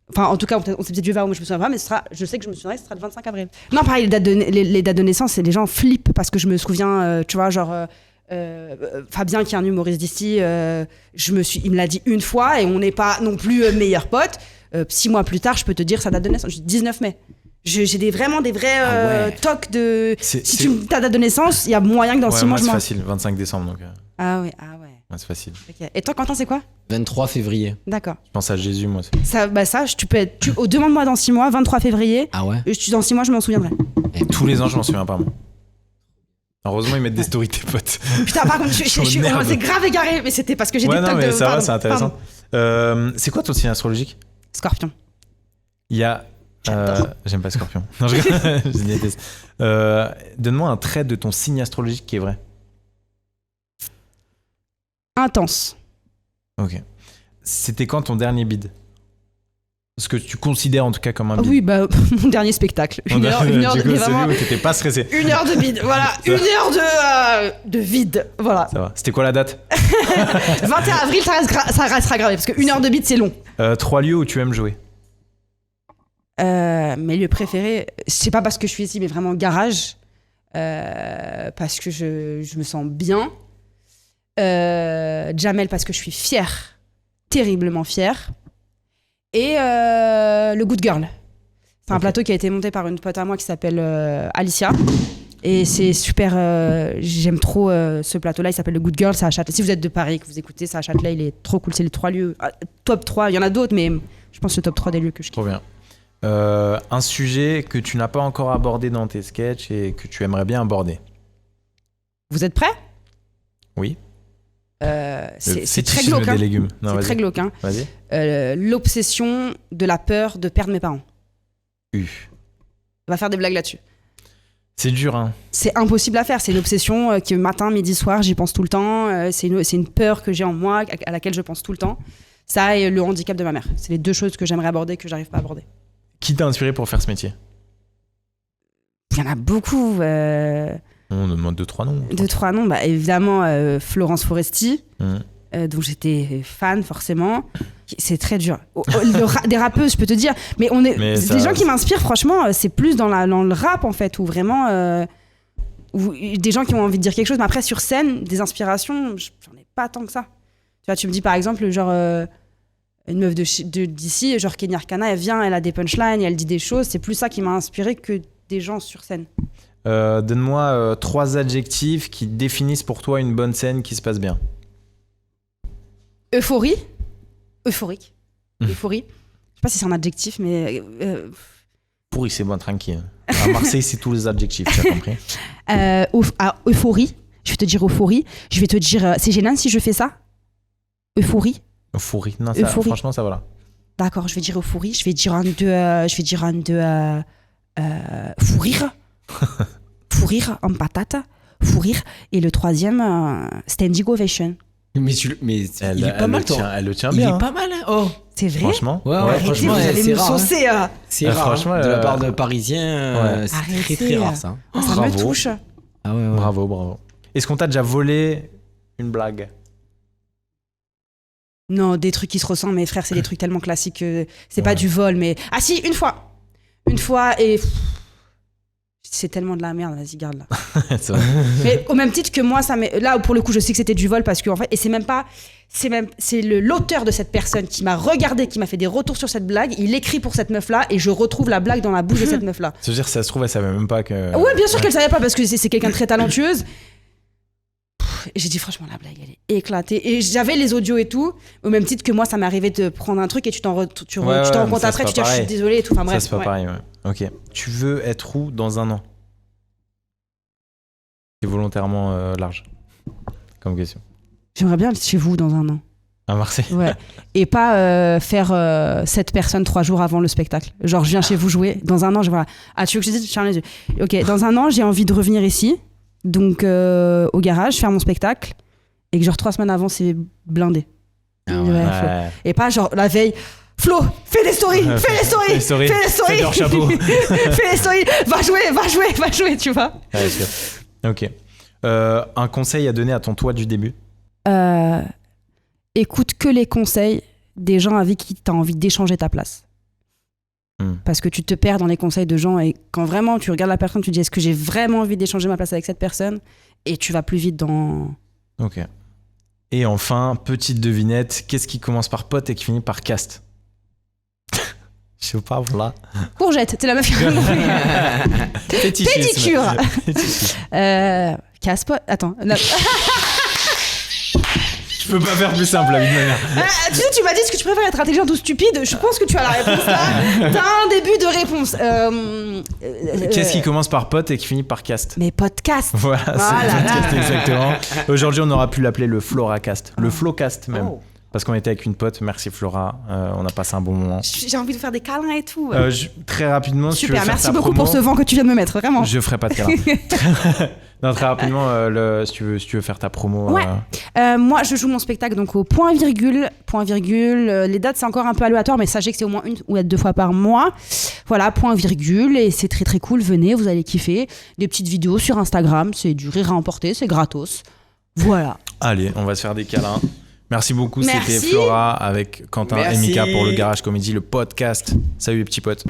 Enfin, en tout cas, on s'est peut-être vu avant, moi je me souviens pas, mais je sais que je me souviendrai, ce sera le 25 avril. Non, pareil, les dates de naissance, les gens flippent parce que je me souviens, tu vois, genre Fabien, qui est un humoriste d'ici, il me l'a dit une fois et on n'est pas non plus meilleurs potes. 6 mois plus tard, je peux te dire sa date de naissance, je dis 19 mai. J'ai vraiment des vrais tocs de. Si tu me dis ta date de naissance, il y a moyen que dans 6 mois, c'est facile, 25 décembre donc. Ah ouais. Ouais, c'est facile. Okay. Et toi, Quentin, c'est quoi? 23 février. D'accord. Je pense à Jésus, moi. Demande-moi dans 6 mois, 23 février. Ah ouais? Dans 6 mois, je m'en souviendrai. Et tous les ans, je m'en souviens pas, moi. Heureusement, ils mettent des stories tes potes. Putain, par contre, c'est grave égaré, mais c'était parce que j'ai des tocs mais ça va, c'est intéressant. C'est quoi ton signe astrologique? Scorpion. Il y a. J'aime pas Scorpion. Non, je déteste. Donne-moi un trait de ton signe astrologique qui est vrai. Intense. Ok. C'était quand ton dernier bid? Ce que tu considères en tout cas comme un bid. Oui, bah, mon dernier spectacle. Une heure de vraiment... T'étais pas stressé. 1 heure de bide, voilà. 1 heure de vide, voilà. Ça va. C'était quoi la date? 21 avril, ça restera gravé, parce que 1 heure de bide, c'est long. 3 lieux où tu aimes jouer? Mes lieux préférés, c'est pas parce que je suis ici, mais vraiment garage. Parce que je me sens bien. Jamel, parce que je suis fière. Terriblement fière. Et le Good Girl. C'est un plateau qui a été monté par une pote à moi qui s'appelle Alicia. Et c'est super. J'aime trop ce plateau-là. Il s'appelle le Good Girl. C'est à Châtelet. Si vous êtes de Paris, que vous écoutez, c'est à Châtelet. Il est trop cool. C'est les 3 lieux. Top 3. Il y en a d'autres, mais je pense que c'est le top 3 des lieux que je kiffe. Trop bien. Un sujet que tu n'as pas encore abordé dans tes sketchs et que tu aimerais bien aborder. Vous êtes prêts? Oui. C'est très glauque. Hein. C'est très glauque. Hein. Vas-y. L'obsession de la peur de perdre mes parents. On va faire des blagues là-dessus. C'est dur, hein. C'est impossible à faire. C'est une obsession que matin, midi, soir, j'y pense tout le temps. C'est une peur que j'ai en moi, à laquelle je pense tout le temps. Ça et le handicap de ma mère. C'est les 2 choses que j'aimerais aborder, que j'arrive pas à aborder. Qui t'a inspiré pour faire ce métier? Il y en a beaucoup. On demande 2-3 noms. 2-3 noms. Bah, évidemment, Florence Foresti, dont j'étais fan, forcément. C'est très dur. Des rappeuses, je peux te dire. Mais des gens qui m'inspirent, franchement, c'est plus dans le rap, en fait, où vraiment... où des gens qui ont envie de dire quelque chose. Mais après, sur scène, des inspirations, j'en ai pas tant que ça. Tu vois, tu me dis, par exemple, genre... une meuf d'ici, genre Kenny Arcana, elle vient, elle a des punchlines, elle dit des choses. C'est plus ça qui m'a inspiré que des gens sur scène. Donne-moi 3 adjectifs qui définissent pour toi une bonne scène qui se passe bien. Euphorie. Euphorique. Euphorie. Je sais pas si c'est un adjectif, mais... Pourri, c'est bon, tranquille. À Marseille, c'est tous les adjectifs, tu as compris. Euphorie. Je vais te dire euphorie. Je vais te dire... c'est gênant si je fais ça? Euphorie. Euphorie. Non, ça, franchement, ça va là. D'accord, je vais dire euphorie. Je vais dire un de... fou rire. Fou rire en patate. Fou rire. Et le 3e, standing ovation. Mais il est pas mal, elle le tient bien. Il est pas mal, hein. Oh. C'est vrai? Franchement, ouais, franchement, vous allez c'est me rare. saucer. C'est rare. Franchement, de la part de Parisiens, c'est très très rare ça. Ça me touche. Ah ouais. Bravo. Est-ce qu'on t'a déjà volé une blague? Non, des trucs qui se ressemblent, mes frères, c'est des trucs tellement classiques que c'est pas du vol, mais... Ah si, une fois, et... C'est tellement de la merde, vas-y, garde là. Mais au même titre que moi, là, pour le coup, je sais que c'était du vol parce que, en fait, et c'est l'auteur de cette personne qui m'a regardé, qui m'a fait des retours sur cette blague, il écrit pour cette meuf-là et je retrouve la blague dans la bouche de cette meuf-là. C'est-à-dire, ça se trouve, elle savait même pas que... Ouais, bien sûr qu'elle savait pas parce que c'est quelqu'un de très talentueuse. Et j'ai dit franchement la blague elle est éclatée et j'avais les audios et tout au même titre que moi ça m'est arrivé de prendre un truc et tu t'en rends compte après tu te dis je suis désolée et tout, enfin bref. Ça c'est pas pareil, ouais. Ok. Tu veux être où dans 1 an? C'est volontairement large comme question. J'aimerais bien être chez vous dans 1 an. À Marseille? Ouais. Et pas faire 7 personnes 3 jours avant le spectacle. Genre je viens chez vous jouer dans 1 an, je vois. Ah tu veux que je te dise, ferme les yeux. Ok, dans 1 an j'ai envie de revenir ici. Donc au garage, faire mon spectacle et que genre 3 semaines avant c'est blindé. Ouais. Et pas genre la veille, Flo, fais des stories, fais des stories. Fais leur chapeau. Fais des stories, va jouer, tu vois. Ouais, sûr. Ok. Un conseil à donner à ton toi du début? Écoute que les conseils des gens avec qui tu as envie d'échanger ta place. Parce que tu te perds dans les conseils de gens et quand vraiment tu regardes la personne, tu te dis est-ce que j'ai vraiment envie d'échanger ma place avec cette personne et tu vas plus vite dans... Ok. Et enfin, petite devinette, qu'est-ce qui commence par pote et qui finit par cast? Je sais pas, voilà. Courgette, c'est la meuf qui a Pédicure. Casse-pote, attends. Je peux pas faire plus simple, la vie de ma mère. Tu sais, tu m'as dit ce que tu préfères être intelligente ou stupide. Je pense que tu as la réponse là. T'as un début de réponse. Qu'est-ce qui commence par pote et qui finit par cast? Mais podcast. Voilà. C'est podcast exactement. Aujourd'hui, on aura pu l'appeler le Floracast. Le Flowcast même. parce qu'on était avec une pote. Merci Flora, on a passé un bon moment. J'ai envie de faire des câlins et tout. Très rapidement, si tu veux faire merci ta beaucoup promo, pour ce vent que tu viens de me mettre, vraiment. Je ferai pas de câlins. Non, très rapidement, si tu veux faire ta promo. Ouais. Moi, je joue mon spectacle donc au point virgule. Les dates, c'est encore un peu aléatoire, mais sachez que c'est au moins 1 ou 2 fois par mois. Voilà, point virgule. Et c'est très très cool. Venez, vous allez kiffer. Des petites vidéos sur Instagram. C'est du rire à emporter, c'est gratos. Voilà. Allez, on va se faire des câlins. Merci beaucoup. Merci. C'était Flora avec Quentin et Merci. Mika pour le Garage Comédie, le podcast. Salut les petits potes.